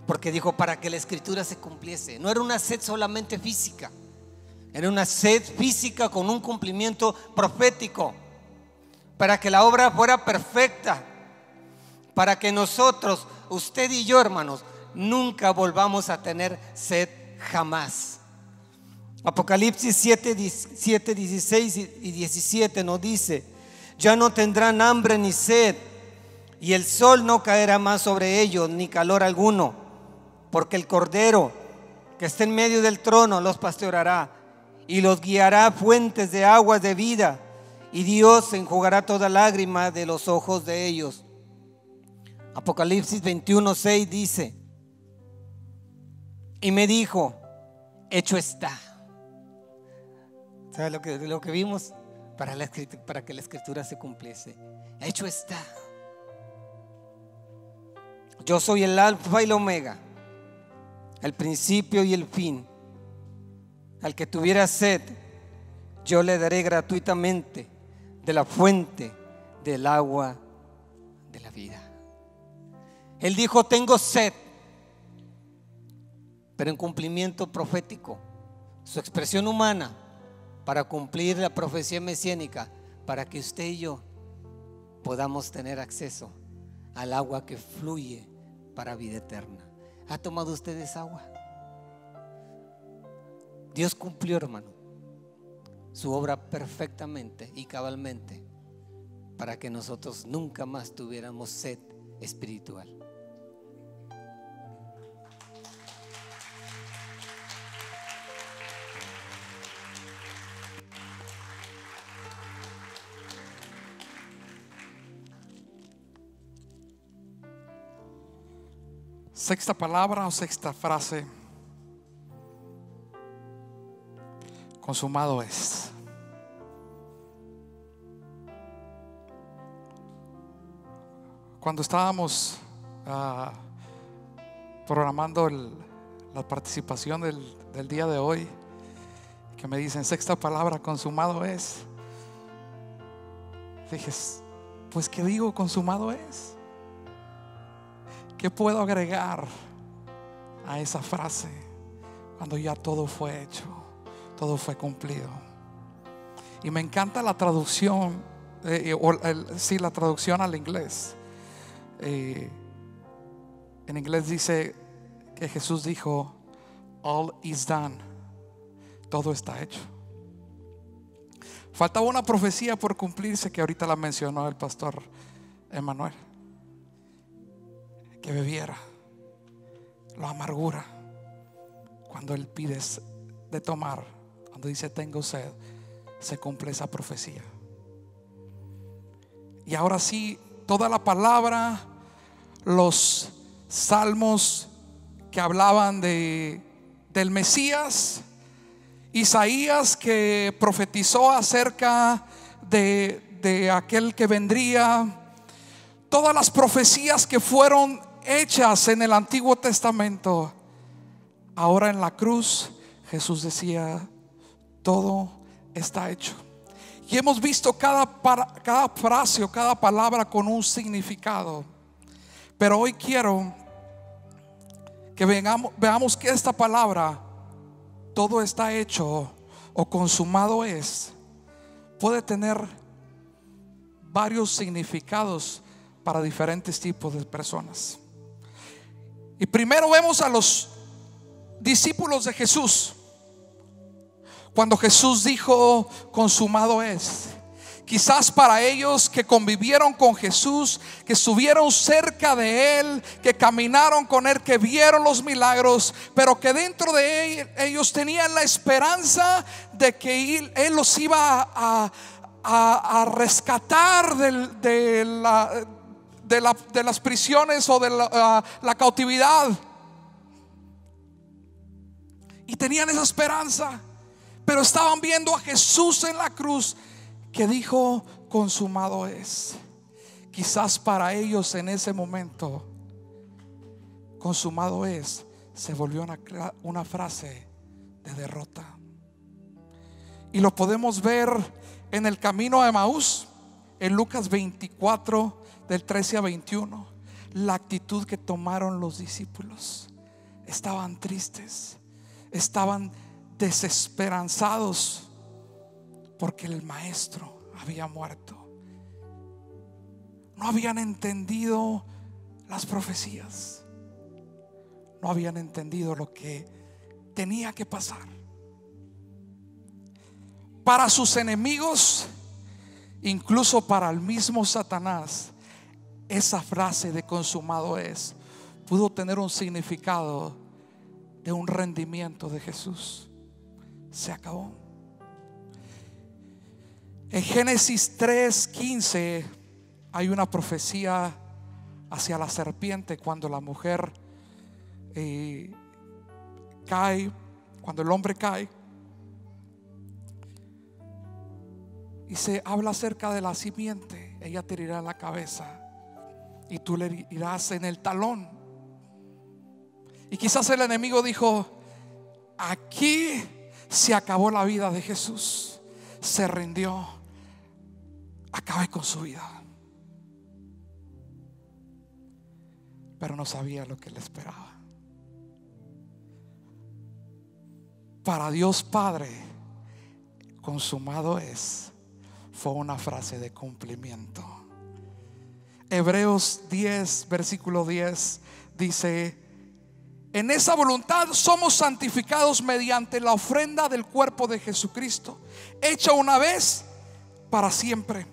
porque dijo: para que la escritura se cumpliese. No era una sed solamente física, era una sed física con un cumplimiento profético, para que la obra fuera perfecta, para que nosotros, usted y yo, hermanos, nunca volvamos a tener sed jamás. Apocalipsis 7, 16 y 17 nos dice: ya no tendrán hambre ni sed, y el sol no caerá más sobre ellos, ni calor alguno, porque el Cordero que está en medio del trono los pastoreará y los guiará a fuentes de aguas de vida, y Dios enjugará toda lágrima de los ojos de ellos. Apocalipsis 21, 6 dice: y me dijo: hecho está. ¿Sabes lo que vimos? Para que la escritura se cumpliese. Hecho está. Yo soy el alfa y el omega, el principio y el fin. Al que tuviera sed, yo le daré gratuitamente de la fuente del agua de la vida. Él dijo: tengo sed, pero en cumplimiento profético, su expresión humana, para cumplir la profecía mesiánica, para que usted y yo podamos tener acceso al agua que fluye para vida eterna. ¿Ha tomado usted esa agua? Dios cumplió, hermano, su obra perfectamente y cabalmente, para que nosotros nunca más tuviéramos sed espiritual. Sexta palabra o sexta frase: consumado es. Cuando estábamos programando la participación del día de hoy, que me dicen sexta palabra, consumado es, dije: pues ¿qué digo? Consumado es. ¿Qué puedo agregar a esa frase cuando ya todo fue hecho, todo fue cumplido? Y me encanta la traducción, la traducción al inglés. En inglés dice que Jesús dijo: all is done, todo está hecho. Faltaba una profecía por cumplirse, que ahorita la mencionó el pastor Emanuel, que bebiera la amargura cuando él pide de tomar, cuando dice tengo sed, se cumple esa profecía. Y ahora sí, toda la palabra, los salmos que hablaban del Mesías, Isaías que profetizó acerca de aquel que vendría, todas las profecías que fueron hechas en el Antiguo Testamento, ahora en la cruz Jesús decía: todo está hecho. Y hemos visto cada frase o cada palabra con un significado. Pero hoy quiero que veamos que esta palabra, todo está hecho o consumado es, puede tener varios significados para diferentes tipos de personas. Y primero vemos a los discípulos de Jesús. Cuando Jesús dijo consumado es, quizás para ellos que convivieron con Jesús, que estuvieron cerca de Él, que caminaron con Él, que vieron los milagros, pero que dentro de ellos tenían la esperanza de que Él los iba a rescatar de las prisiones o de la cautividad. Y tenían esa esperanza, pero estaban viendo a Jesús en la cruz que dijo consumado es. Quizás para ellos en ese momento consumado es se volvió una frase de derrota. Y lo podemos ver en el camino a Emaús, en Lucas 24 del 13 a 21. La actitud que tomaron los discípulos: estaban tristes, estaban desesperanzados porque el maestro había muerto. No habían entendido las profecías, no habían entendido lo que tenía que pasar. Para sus enemigos, incluso para el mismo Satanás, esa frase de consumado es pudo tener un significado de un rendimiento de Jesús. Se acabó. En Génesis 3:15 hay una profecía hacia la serpiente cuando la mujer cae, cuando el hombre cae, y se habla acerca de la simiente. Ella te herirá en la cabeza y tú le herirás en el talón. Y quizás el enemigo dijo: aquí se acabó la vida de Jesús, se rindió, acabé con su vida. Pero no sabía lo que le esperaba. Para Dios Padre, consumado es, fue una frase de cumplimiento. Hebreos 10 versículo 10 dice: en esa voluntad somos santificados mediante la ofrenda del cuerpo de Jesucristo, hecha una vez para siempre.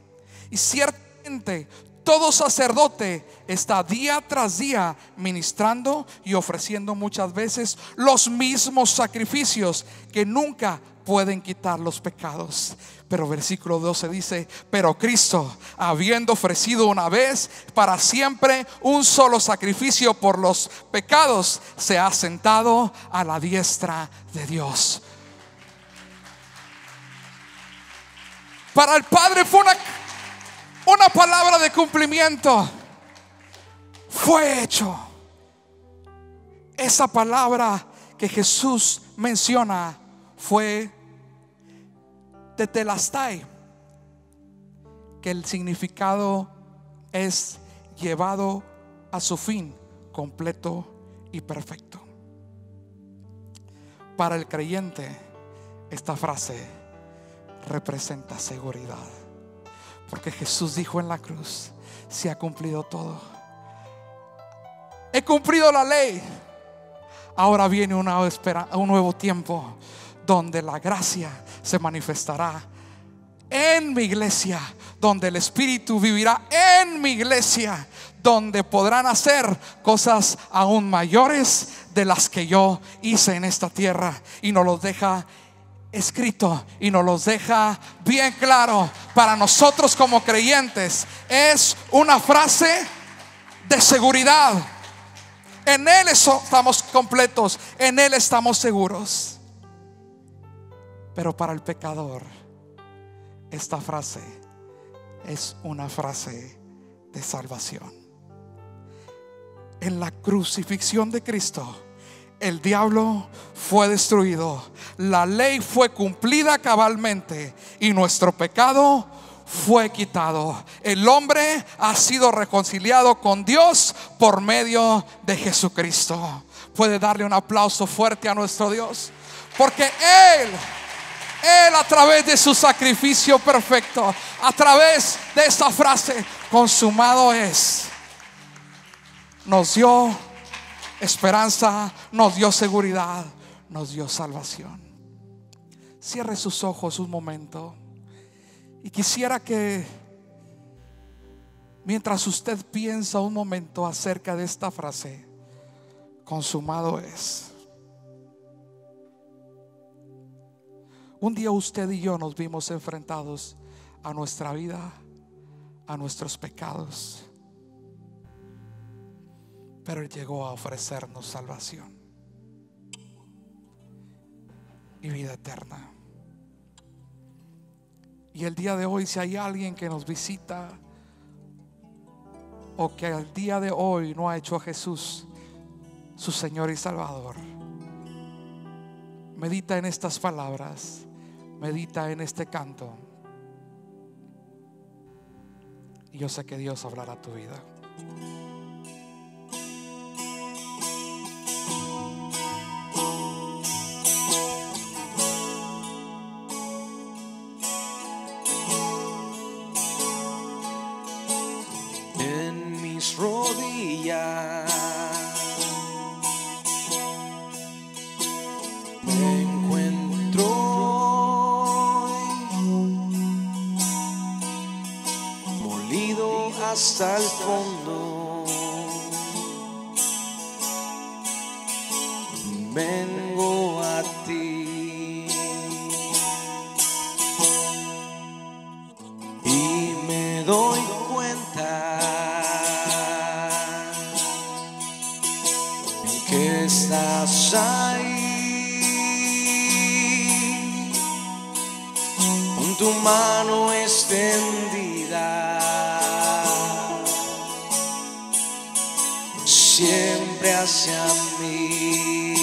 Y ciertamente todo sacerdote está día tras día ministrando y ofreciendo muchas veces los mismos sacrificios que nunca pueden quitar los pecados. Pero versículo 12 dice: pero Cristo, habiendo ofrecido una vez para siempre un solo sacrificio por los pecados, se ha sentado a la diestra de Dios. Para el Padre fue una palabra de cumplimiento. Fue hecho. Esa palabra que Jesús menciona fue tetelestai, que el significado es llevado a su fin completo y perfecto. Para el creyente, esta frase representa seguridad, porque Jesús dijo en la cruz: se ha cumplido todo, he cumplido la ley. Ahora viene un nuevo tiempo donde la gracia se manifestará en mi iglesia, donde el Espíritu vivirá en mi iglesia, donde podrán hacer cosas aún mayores de las que yo hice en esta tierra. Y nos los deja escrito y nos los deja bien claro para nosotros como creyentes. Es una frase de seguridad. En Él estamos completos, en Él estamos seguros. Pero para el pecador, esta frase es una frase de salvación. En la crucifixión de Cristo, el diablo fue destruido, la ley fue cumplida cabalmente y nuestro pecado fue quitado. El hombre ha sido reconciliado con Dios por medio de Jesucristo. Puede darle un aplauso fuerte a nuestro Dios, porque Él a través de su sacrificio perfecto, a través de esta frase, consumado es, nos dio esperanza, nos dio seguridad, nos dio salvación. Cierre sus ojos un momento y quisiera que, mientras usted piensa un momento acerca de esta frase, consumado es. Un día usted y yo nos vimos enfrentados a nuestra vida, a nuestros pecados, pero Él llegó a ofrecernos salvación y vida eterna. Y el día de hoy, si hay alguien que nos visita o que al día de hoy no ha hecho a Jesús su Señor y Salvador, medita en estas palabras, medita en este canto, y yo sé que Dios hablará a tu vida. En mis rodillas me encuentro molido hasta el fondo. Vengo a ti y me doy cuenta que estás ahí, con tu mano extendida, siempre hacia mí.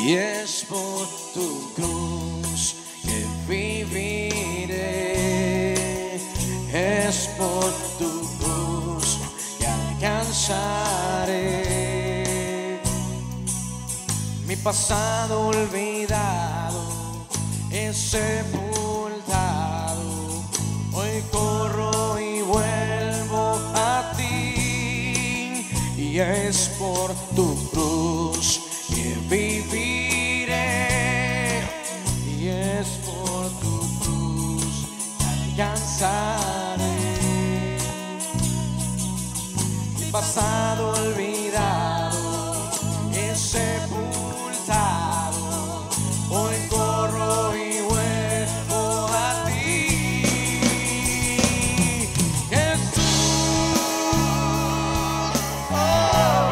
Y es por tu cruz que viviré, es por tu cruz que alcanzaré. Mi pasado olvidado es sepultado, hoy corro y vuelvo a ti. Y es por tu cruz que viviré, y es por tu cruz que alcanzaré. Mi pasado olvidado es sepultado, hoy corro y vuelvo a ti. Jesús, oh,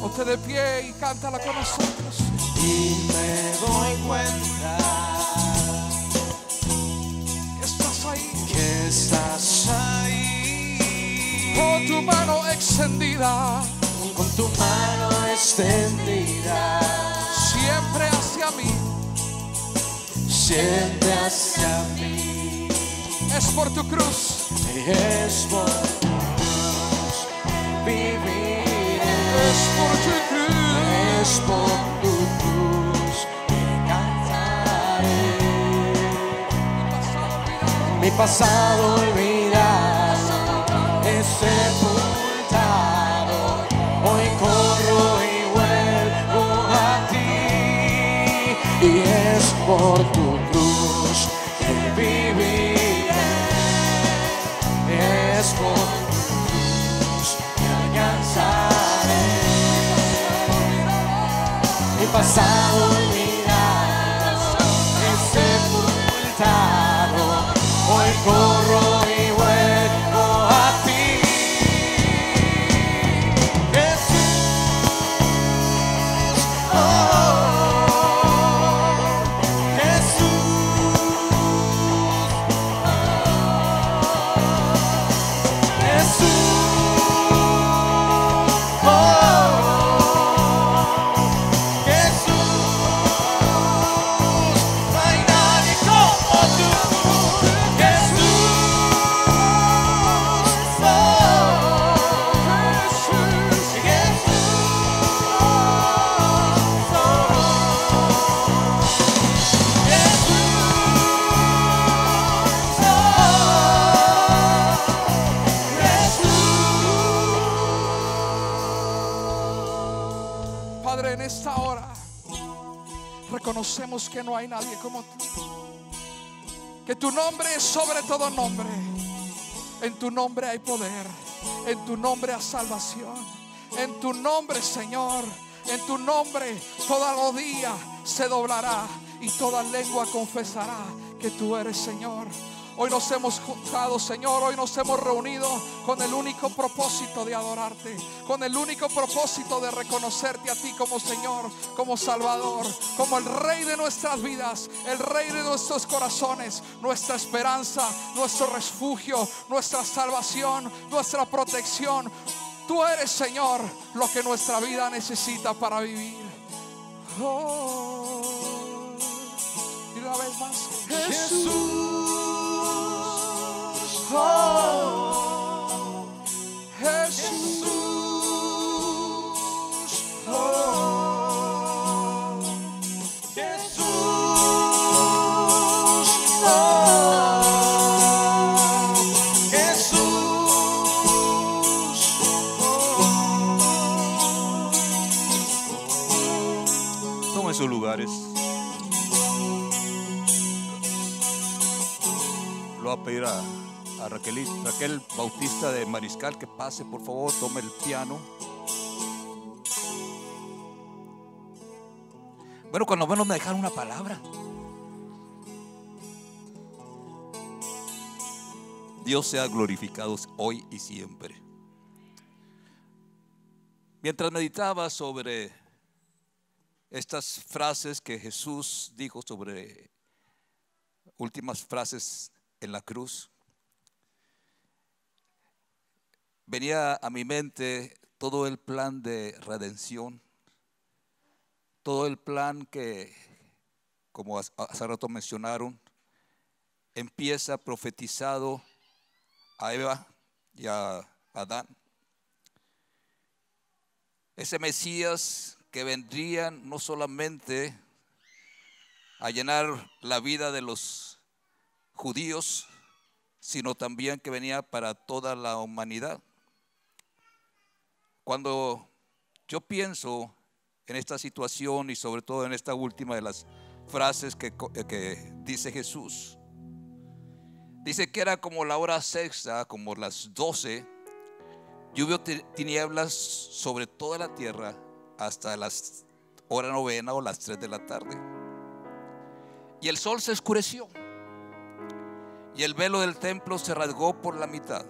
Ponte de pie y cántala con nosotros. y me doy cuenta Que estás ahí, que estás ahí, con tu mano extendida, con tu mano extendida, siempre hacia mí. siempre hacia mí. Es por tu cruz, Es por tu cruz viviré, es por tu cruz, es por tu cruz que cantaré. Mi pasado olvidado es sepultado, hoy corro y vuelvo por tu cruz que viviré, es por tu cruz que alcanzaré mi pasado olvidado, es sepultado, hoy corro y vuelvo a ti. Padre, en esta hora reconocemos que no hay nadie como tú, que tu nombre es sobre todo nombre. En tu nombre hay poder, en tu nombre hay salvación, en tu nombre, Señor, en tu nombre toda rodilla se doblará y toda lengua confesará que tú eres Señor. Hoy nos hemos juntado, Señor, hoy nos hemos reunido con el único propósito de adorarte, con el único propósito de reconocerte a ti como Señor, como Salvador, como el Rey de nuestras vidas, el Rey de nuestros corazones, nuestra esperanza, nuestro refugio, nuestra salvación, nuestra protección. Tú eres, Señor, lo que nuestra vida necesita para vivir. Oh, y una vez más, Jesús. Oh, Jesús, oh, Jesús, oh, Jesús, oh. Tomen sus lugares. Lo voy a pedir a Raquel Bautista de Mariscal que pase, por favor, tome el piano. Bueno, cuando menos me dejaron una palabra. Dios sea glorificado hoy y siempre. Mientras meditaba sobre estas frases que Jesús dijo, sobre últimas frases en la cruz, venía a mi mente todo el plan de redención, todo el plan que, como hace rato mencionaron, empieza profetizado a Eva y a Adán. Ese Mesías que vendría no solamente a llenar la vida de los judíos, sino también que venía para toda la humanidad. Cuando yo pienso en esta situación y sobre todo en esta última de las frases que dice Jesús, dice que era como la hora sexta, como las 12, lluvia tinieblas sobre toda la tierra hasta las hora novena o las 3 de la tarde. Y el sol se oscureció y el velo del templo se rasgó por la mitad.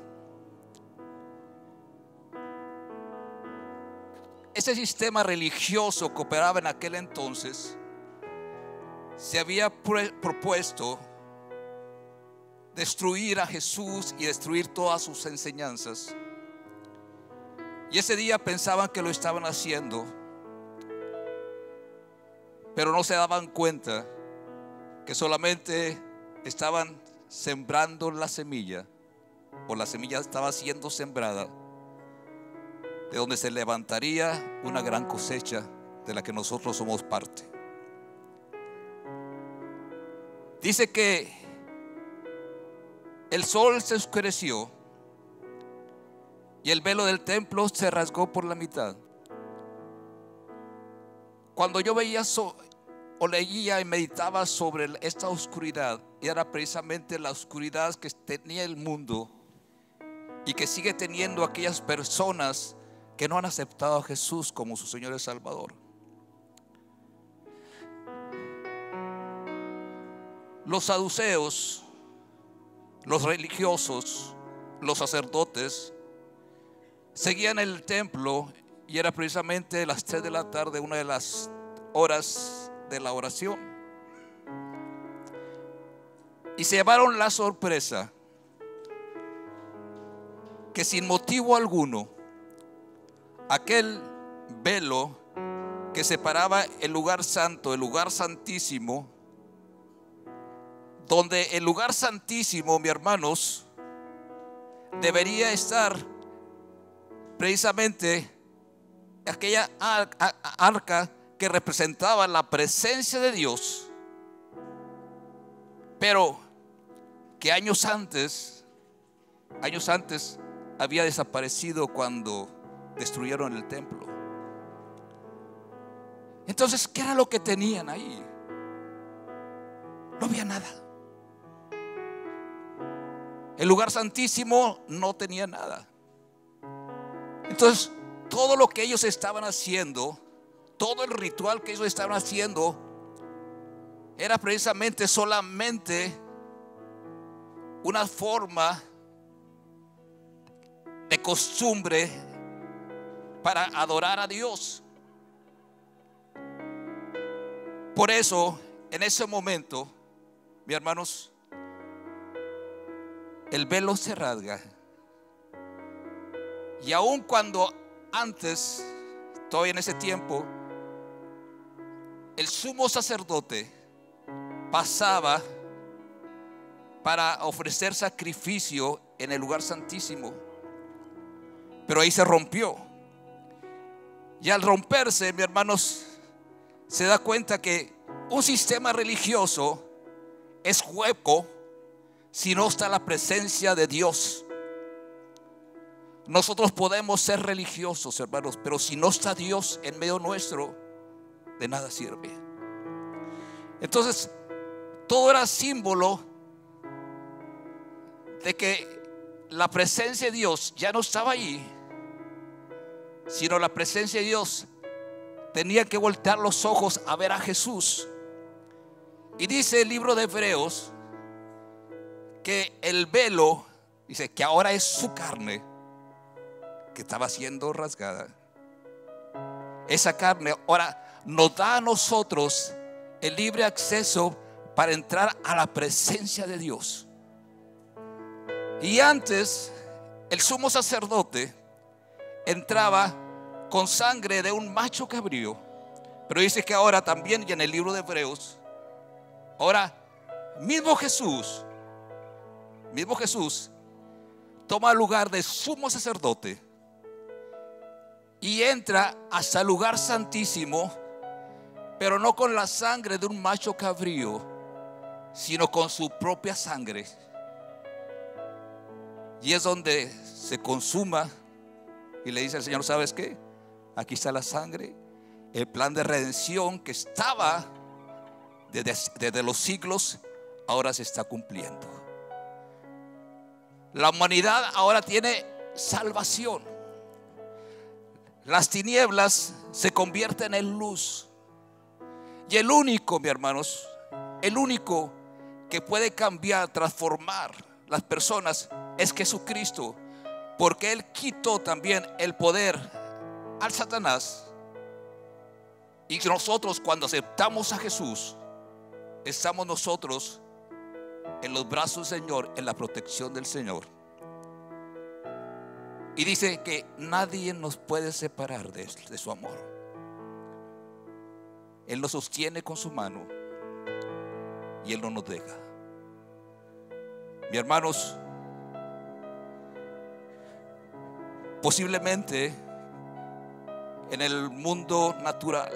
Ese sistema religioso que operaba en aquel entonces se había propuesto destruir a Jesús y destruir todas sus enseñanzas. Y ese día pensaban que lo estaban haciendo, pero no se daban cuenta que solamente estaban sembrando la semilla, o la semilla estaba siendo sembrada, de donde se levantaría una gran cosecha de la que nosotros somos parte. Dice que el sol se oscureció y el velo del templo se rasgó por la mitad. Cuando yo veía o leía y meditaba sobre esta oscuridad, y era precisamente la oscuridad que tenía el mundo y que sigue teniendo aquellas personas que no han aceptado a Jesús como su Señor y Salvador. Los saduceos, los religiosos, los sacerdotes seguían el templo, y era precisamente las 3 de la tarde, una de las horas de la oración. Y se llevaron la sorpresa que sin motivo alguno aquel velo que separaba el lugar santo, el lugar santísimo, donde el lugar santísimo, mis hermanos, debería estar precisamente aquella arca que representaba la presencia de Dios, pero que años antes había desaparecido cuando destruyeron el templo. Entonces, ¿qué era lo que tenían ahí? No había nada. El lugar santísimo no tenía nada. Entonces, todo lo que ellos estaban haciendo, todo el ritual que ellos estaban haciendo, era precisamente solamente una forma de costumbre para adorar a Dios. Por eso, en ese momento, mis hermanos, el velo se rasga. Y aun cuando antes, todavía en ese tiempo, el sumo sacerdote pasaba para ofrecer sacrificio en el lugar santísimo, pero ahí se rompió. Y al romperse, mis hermanos, se da cuenta que un sistema religioso es hueco si no está la presencia de Dios. Nosotros podemos ser religiosos, hermanos, pero si no está Dios en medio nuestro, de nada sirve. Entonces, todo era símbolo de que la presencia de Dios ya no estaba allí, sino la presencia de Dios tenía que voltear los ojos a ver a Jesús. Y dice el libro de Hebreos que el velo, dice que ahora es su carne que estaba siendo rasgada. Esa carne ahora nos da a nosotros el libre acceso para entrar a la presencia de Dios. Y antes el sumo sacerdote entraba con sangre de un macho cabrío, pero dice que ahora también, y en el libro de Hebreos, ahora mismo Jesús toma el lugar de sumo sacerdote y entra hasta el lugar santísimo, pero no con la sangre de un macho cabrío, sino con su propia sangre. Y es donde se consuma y le dice al Señor: ¿sabes qué? Aquí está la sangre. El plan de redención que estaba desde los siglos ahora se está cumpliendo. La humanidad ahora tiene salvación. Las tinieblas se convierten en luz. Y el único, mis hermanos, el único que puede cambiar, transformar las personas es Jesucristo, porque Él quitó también el poder al Satanás. Y nosotros, cuando aceptamos a Jesús, estamos nosotros en los brazos del Señor, en la protección del Señor. Y dice que nadie nos puede separar de su amor. Él nos sostiene con su mano y Él no nos deja. Mis hermanos, posiblemente en el mundo natural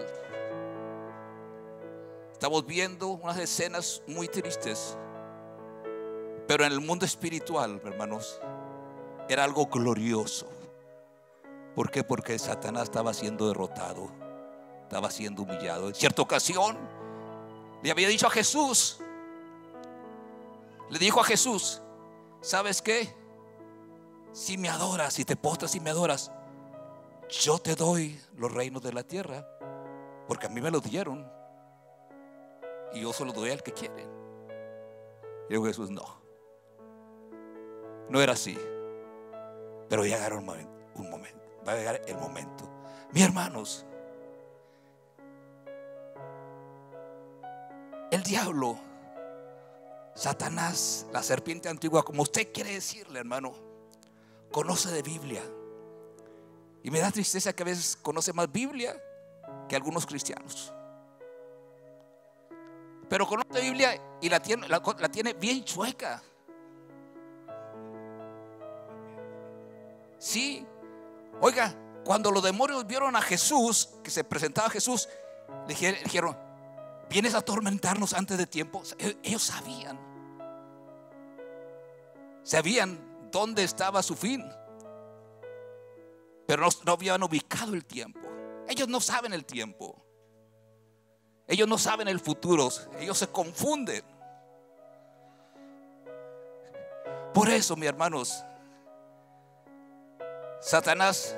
estamos viendo unas escenas muy tristes, pero en el mundo espiritual, hermanos, era algo glorioso. ¿Por qué? Porque Satanás estaba siendo derrotado, estaba siendo humillado. En cierta ocasión le había dicho a Jesús, le dijo a Jesús: ¿sabes qué? Si me adoras, si te postras y me adoras, yo te doy los reinos de la tierra, porque a mí me los dieron y yo se los doy al que quiere. Y dijo Jesús: no, no era así. Pero llegará un momento, va a llegar el momento. Mis hermanos, el diablo, Satanás, la serpiente antigua, como usted quiere decirle, hermano, conoce de Biblia. Y me da tristeza que a veces conoce más Biblia que algunos cristianos. Pero conoce Biblia y la tiene bien chueca. Sí, oiga, cuando los demonios vieron a Jesús, que se presentaba a Jesús, le dijeron: ¿vienes a atormentarnos antes de tiempo? Ellos sabían dónde estaba su fin, pero no habían ubicado el tiempo. Ellos no saben el tiempo, ellos no saben el futuro, ellos se confunden. Por eso, mis hermanos, Satanás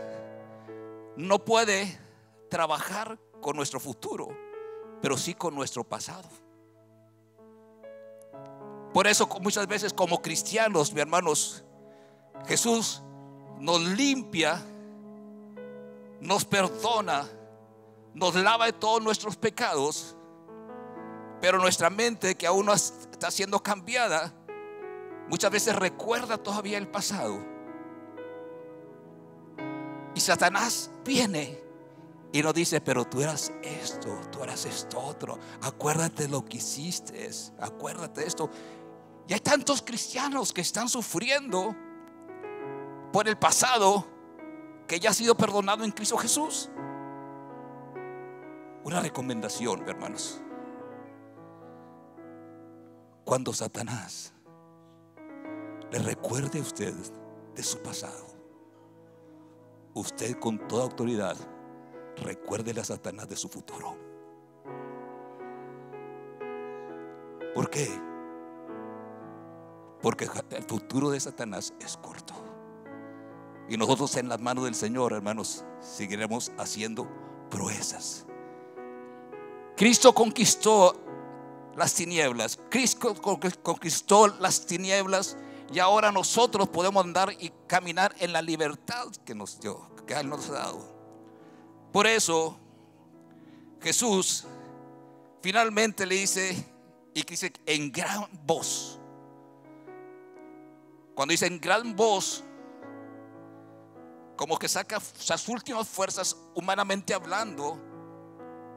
no puede trabajar con nuestro futuro, pero sí con nuestro pasado. Por eso muchas veces como cristianos, mis hermanos, Jesús nos limpia, nos perdona, nos lava de todos nuestros pecados, pero nuestra mente, que aún no está siendo cambiada, muchas veces recuerda todavía el pasado. Y Satanás viene y nos dice: pero tú eras esto, tú eras esto otro, acuérdate lo que hiciste, acuérdate de esto. Y hay tantos cristianos que están sufriendo por el pasado que ya ha sido perdonado en Cristo Jesús. Una recomendación, hermanos: cuando Satanás le recuerde a usted de su pasado, usted con toda autoridad recuérdele a Satanás de su futuro. ¿Por qué? Porque el futuro de Satanás es corto. Y nosotros en las manos del Señor, hermanos, seguiremos haciendo proezas. Cristo conquistó las tinieblas. Cristo conquistó las tinieblas. Y ahora nosotros podemos andar y caminar en la libertad que nos dio, que Él nos ha dado. Por eso Jesús finalmente le dice, y dice en gran voz. Cuando dice en gran voz, como que saca sus últimas fuerzas humanamente hablando,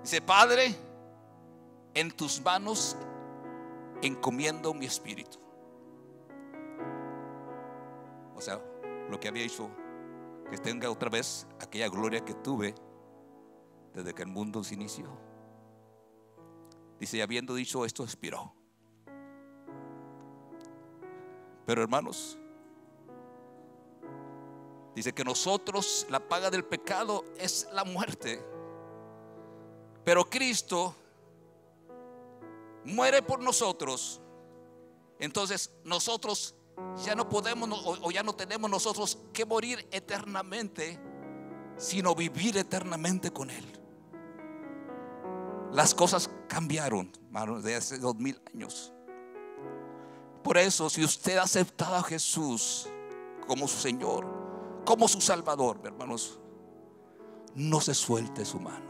dice: Padre, en tus manos encomiendo mi espíritu. O sea, lo que había hecho, que tenga otra vez aquella gloria que tuve desde que el mundo se inició. Dice: y habiendo dicho esto, expiró. Pero hermanos, dice que nosotros, la paga del pecado es la muerte, pero Cristo muere por nosotros. Entonces nosotros ya no podemos, o ya no tenemos nosotros que morir eternamente, sino vivir eternamente con Él. Las cosas cambiaron, hermanos, de hace 2000 años. Por eso, si usted ha aceptado a Jesús como su Señor, como su Salvador, hermanos, no se suelte su mano.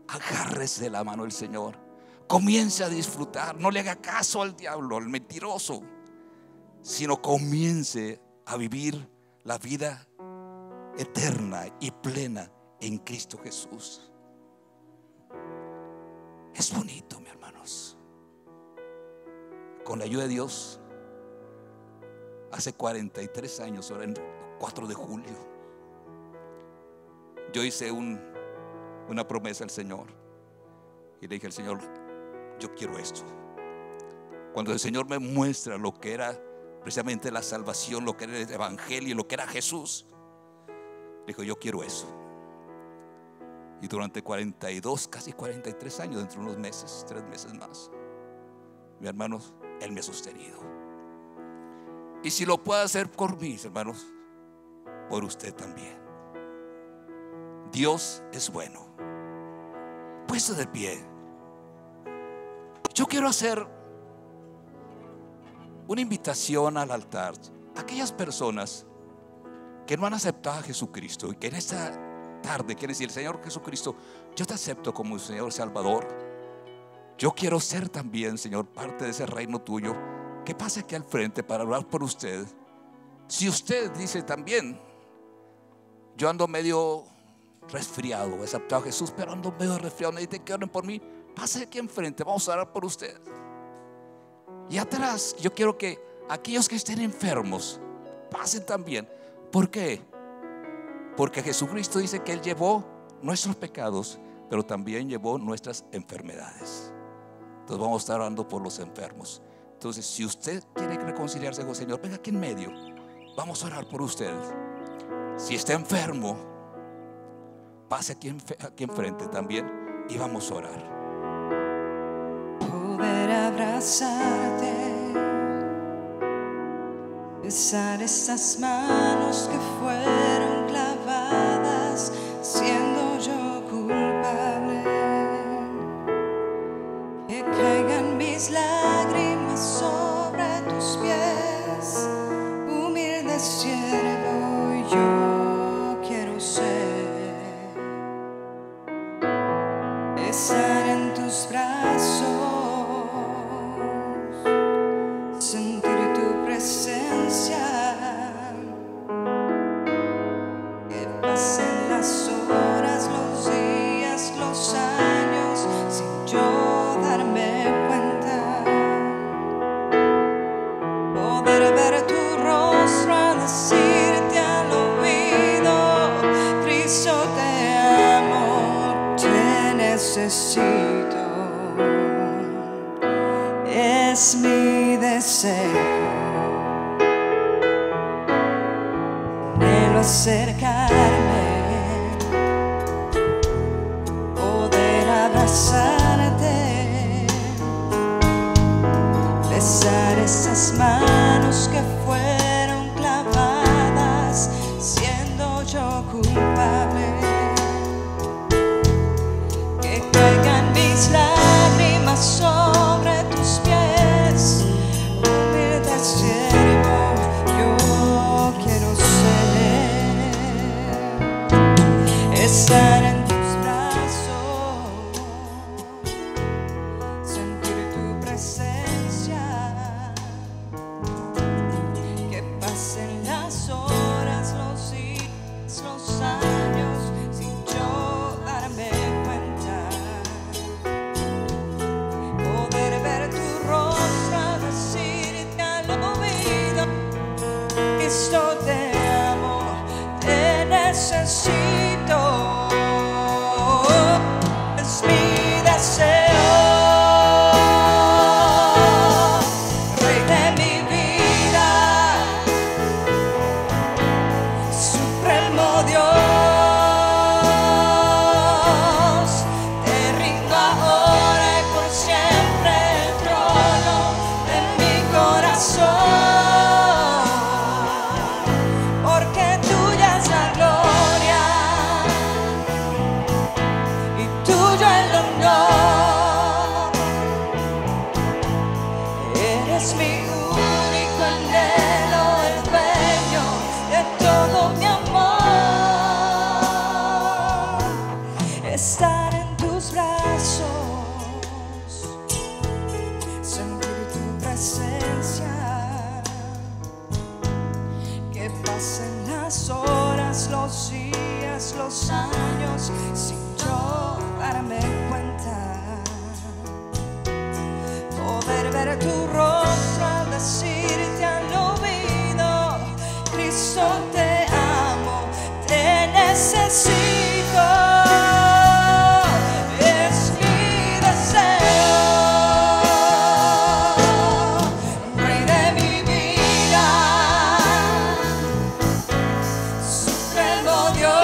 Agárrese la mano del Señor. Comience a disfrutar. No le haga caso al diablo, al mentiroso, sino comience a vivir la vida eterna y plena en Cristo Jesús. Es bonito, mis hermanos. Con la ayuda de Dios, hace 43 años, ahora en 4 de julio, yo hice una promesa al Señor y le dije al Señor: yo quiero esto. Cuando el Señor me muestra lo que era precisamente la salvación, lo que era el evangelio, lo que era Jesús, dijo: yo quiero eso. Y durante 42, casi 43 años, dentro de unos meses, 3 meses más, mis hermanos, Él me ha sostenido. Y si lo puede hacer por mí, hermanos, por usted también. Dios es bueno. Puesto de pie, yo quiero hacer una invitación al altar a aquellas personas que no han aceptado a Jesucristo y que en esta tarde quieren decir: Señor Jesucristo, yo te acepto como Señor Salvador. Yo quiero ser también, Señor, parte de ese reino tuyo. Que pase aquí al frente para orar por usted. Si usted dice también: yo ando medio resfriado, he aceptado a Jesús, pero ando medio resfriado, necesito que oren por mí, pase aquí enfrente, vamos a orar por usted. Y atrás yo quiero que aquellos que estén enfermos pasen también. ¿Por qué? Porque Jesucristo dice que Él llevó nuestros pecados, pero también llevó nuestras enfermedades. Entonces vamos a estar orando por los enfermos. Entonces, si usted quiere reconciliarse con el Señor, venga aquí en medio, vamos a orar por usted. Si está enfermo, pase aquí enfrente también y vamos a orar. Poder abrazarte, besar esas manos que fueron clavadas, siendo yo culpable, que caigan mis lágrimas sobre tus pies, humilde siervo yo quiero ser, estar en tus brazos, sentir tu presencia, que pasen las horas, los días, los años sin yo darme cuenta, poder ver tu rostro, decirte al oído: Cristo te amo, te necesito. Es mi deseo, anhelo acercarme, poder abrazarte, besar esas manos que fueron clavadas, siendo yo culpable, que caigan mis lágrimas sobre tus pies, humilde siervo yo quiero ser, estar en tus brazos, sentir tu presencia, que pasen las horas, los días, los años sin yo darme cuenta, poder ver tu rostro, decirte al oído: Cristo te amo, te necesito. Es mi deseo, Rey de mi vida, Supremo Dios, te rindo ahora y por siempre el trono de mi corazón, porque tuya es la gloria y tuyo el honor. Eres mi único anhelo, el dueño de todo mi amor, estar en tus brazos, sentir tu presencia, que pasen las horas, los días, los años sin yo darme cuenta, poder ver tu rostro, decirte al oído: Cristo te amo, te necesito. Es mi deseo, Rey de mi vida, Supremo Dios,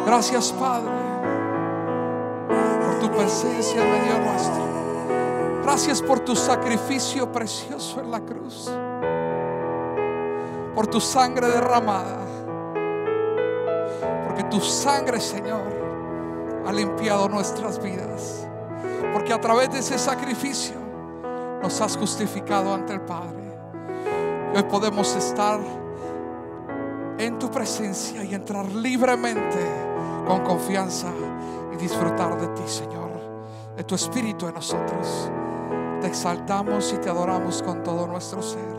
Gracias, Padre, por tu presencia en medio nuestro. Gracias por tu sacrificio precioso en la cruz, por tu sangre derramada, porque tu sangre, Señor, ha limpiado nuestras vidas, porque a través de ese sacrificio nos has justificado ante el Padre. Y hoy podemos estar en tu presencia y entrar libremente con confianza y disfrutar de ti, Señor, de tu Espíritu en nosotros. Te exaltamos y te adoramos con todo nuestro ser,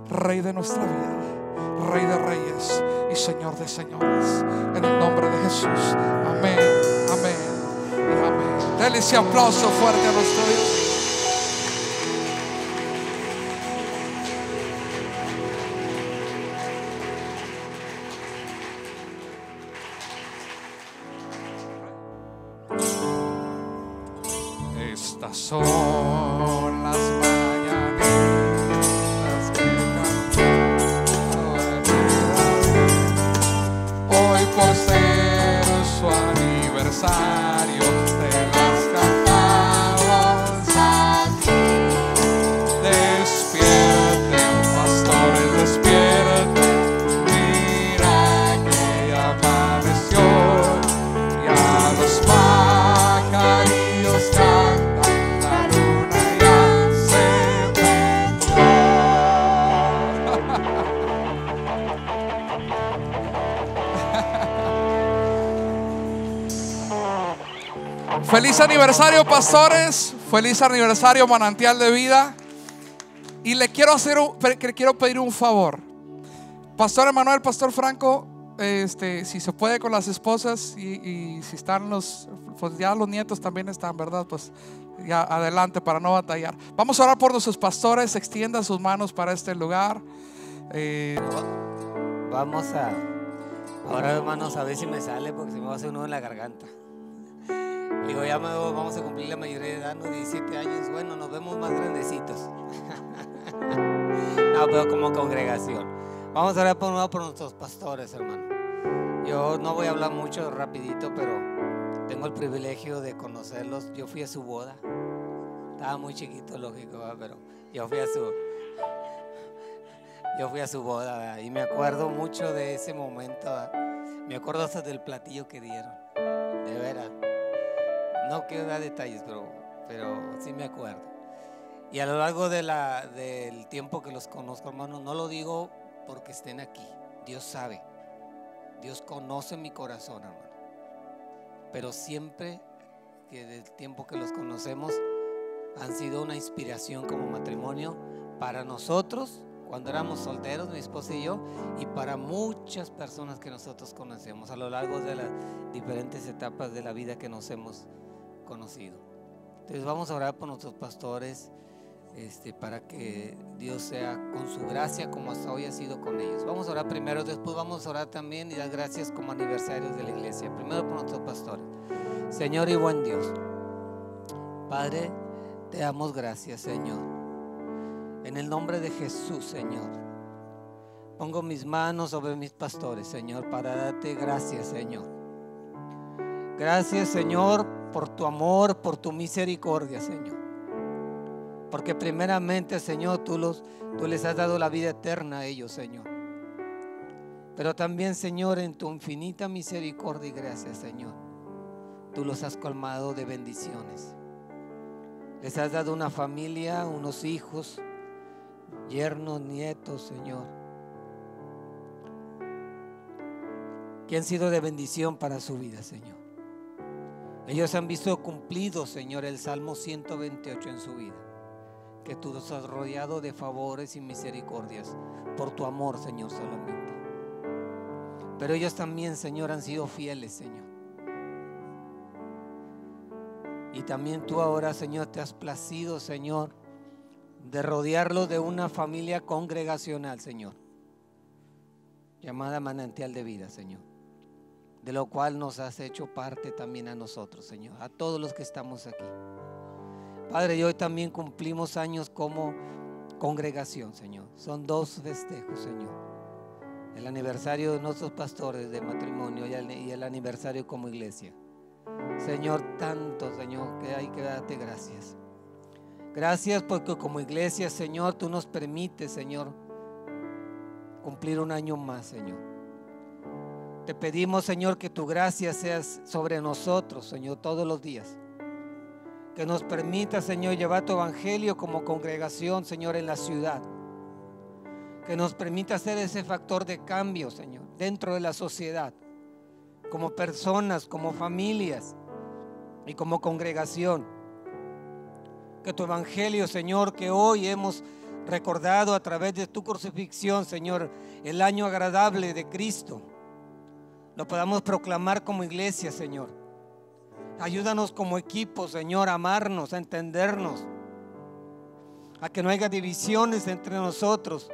Rey de nuestra vida, Rey de reyes y Señor de señores, en el nombre de Jesús. Amén, amén y amén. Denle ese aplauso fuerte a nuestro Dios. Estas son las mañanitas que cantó hoy por ser su aniversario. Te las cantamos aquí. Despierten, pastores, despierten. Mira que ya amaneció. Ya los pajarillos cantan. Feliz aniversario, pastores. Feliz aniversario, Manantial de Vida. Y le quiero pedir un favor. Pastor Emanuel, Pastor Franco, si se puede con las esposas y si están pues ya los nietos también están, ¿verdad? Pues ya adelante para no batallar. Vamos a orar por nuestros pastores. Extiendan sus manos para este lugar. Vamos a ahora, hermanos, a ver si me sale, porque se me va a hacer uno en la garganta. Digo, ya vamos a cumplir la mayoría de edad, ¿no? 17 años. Bueno, nos vemos más grandecitos. No, pero como congregación. Vamos a orar por nuestros pastores, hermano. Yo no voy a hablar mucho, rapidito, pero tengo el privilegio de conocerlos. Yo fui a su boda. Estaba muy chiquito, lógico, ¿verdad? Pero yo fui a su boda, ¿verdad? Y me acuerdo mucho de ese momento, ¿verdad? Me acuerdo hasta del platillo que dieron. De veras. No quiero dar detalles, pero sí me acuerdo. Y a lo largo del tiempo que los conozco, hermano, no lo digo porque estén aquí. Dios sabe. Dios conoce mi corazón, hermano. Pero siempre que del tiempo que los conocemos han sido una inspiración como matrimonio para nosotros cuando éramos solteros, mi esposa y yo, y para muchas personas que nosotros conocemos a lo largo de las diferentes etapas de la vida que nos hemos conocido. Entonces vamos a orar por nuestros pastores, para que Dios sea con su gracia como hasta hoy ha sido con ellos. Vamos a orar primero, después vamos a orar también y dar gracias como aniversarios de la iglesia. Primero por nuestros pastores. Señor y buen Dios, Padre, te damos gracias, Señor. En el nombre de Jesús, Señor, pongo mis manos sobre mis pastores, Señor, para darte gracias, Señor. Gracias, Señor, por tu amor, por tu misericordia, Señor. Porque primeramente, Señor, tú les has dado la vida eterna a ellos, Señor. Pero también, Señor, en tu infinita misericordia y gracia, Señor, tú los has colmado de bendiciones. Les has dado una familia, unos hijos, yernos, nietos, Señor, que han sido de bendición para su vida, Señor. Ellos han visto cumplido, Señor, el Salmo 128 en su vida, que tú los has rodeado de favores y misericordias por tu amor, Señor, solamente. Pero ellos también, Señor, han sido fieles, Señor. Y también tú ahora, Señor, te has placido, Señor, de rodearlos de una familia congregacional, Señor, llamada Manantial de Vida, Señor, de lo cual nos has hecho parte también a nosotros, Señor, a todos los que estamos aquí. Padre, y hoy también cumplimos años como congregación, Señor. Son 2 festejos, Señor. el aniversario de nuestros pastores de matrimonio y el aniversario como iglesia. Señor, tanto, Señor, que hay que darte gracias. Gracias porque como iglesia, Señor, tú nos permites, Señor, cumplir un año más, Señor. Te pedimos, Señor, que tu gracia sea sobre nosotros, Señor, todos los días. Que nos permita, Señor, llevar tu evangelio como congregación, Señor, en la ciudad. Que nos permita ser ese factor de cambio, Señor, dentro de la sociedad, como personas, como familias y como congregación. Que tu evangelio, Señor, que hoy hemos recordado a través de tu crucifixión, Señor, el año agradable de Cristo, lo podamos proclamar como iglesia, Señor. Ayúdanos como equipo, Señor, a amarnos, a entendernos, a que no haya divisiones entre nosotros.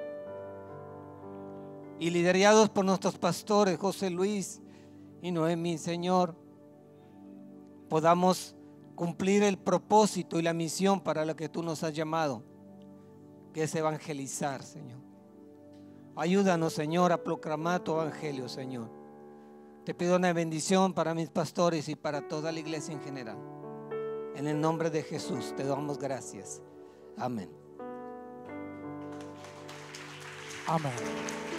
Y liderados por nuestros pastores, José Luis y Noemí, Señor, podamos cumplir el propósito y la misión para la que tú nos has llamado, que es evangelizar, Señor. Ayúdanos, Señor, a proclamar tu evangelio, Señor. Te pido una bendición para mis pastores y para toda la iglesia en general. En el nombre de Jesús te damos gracias. Amén. Amén.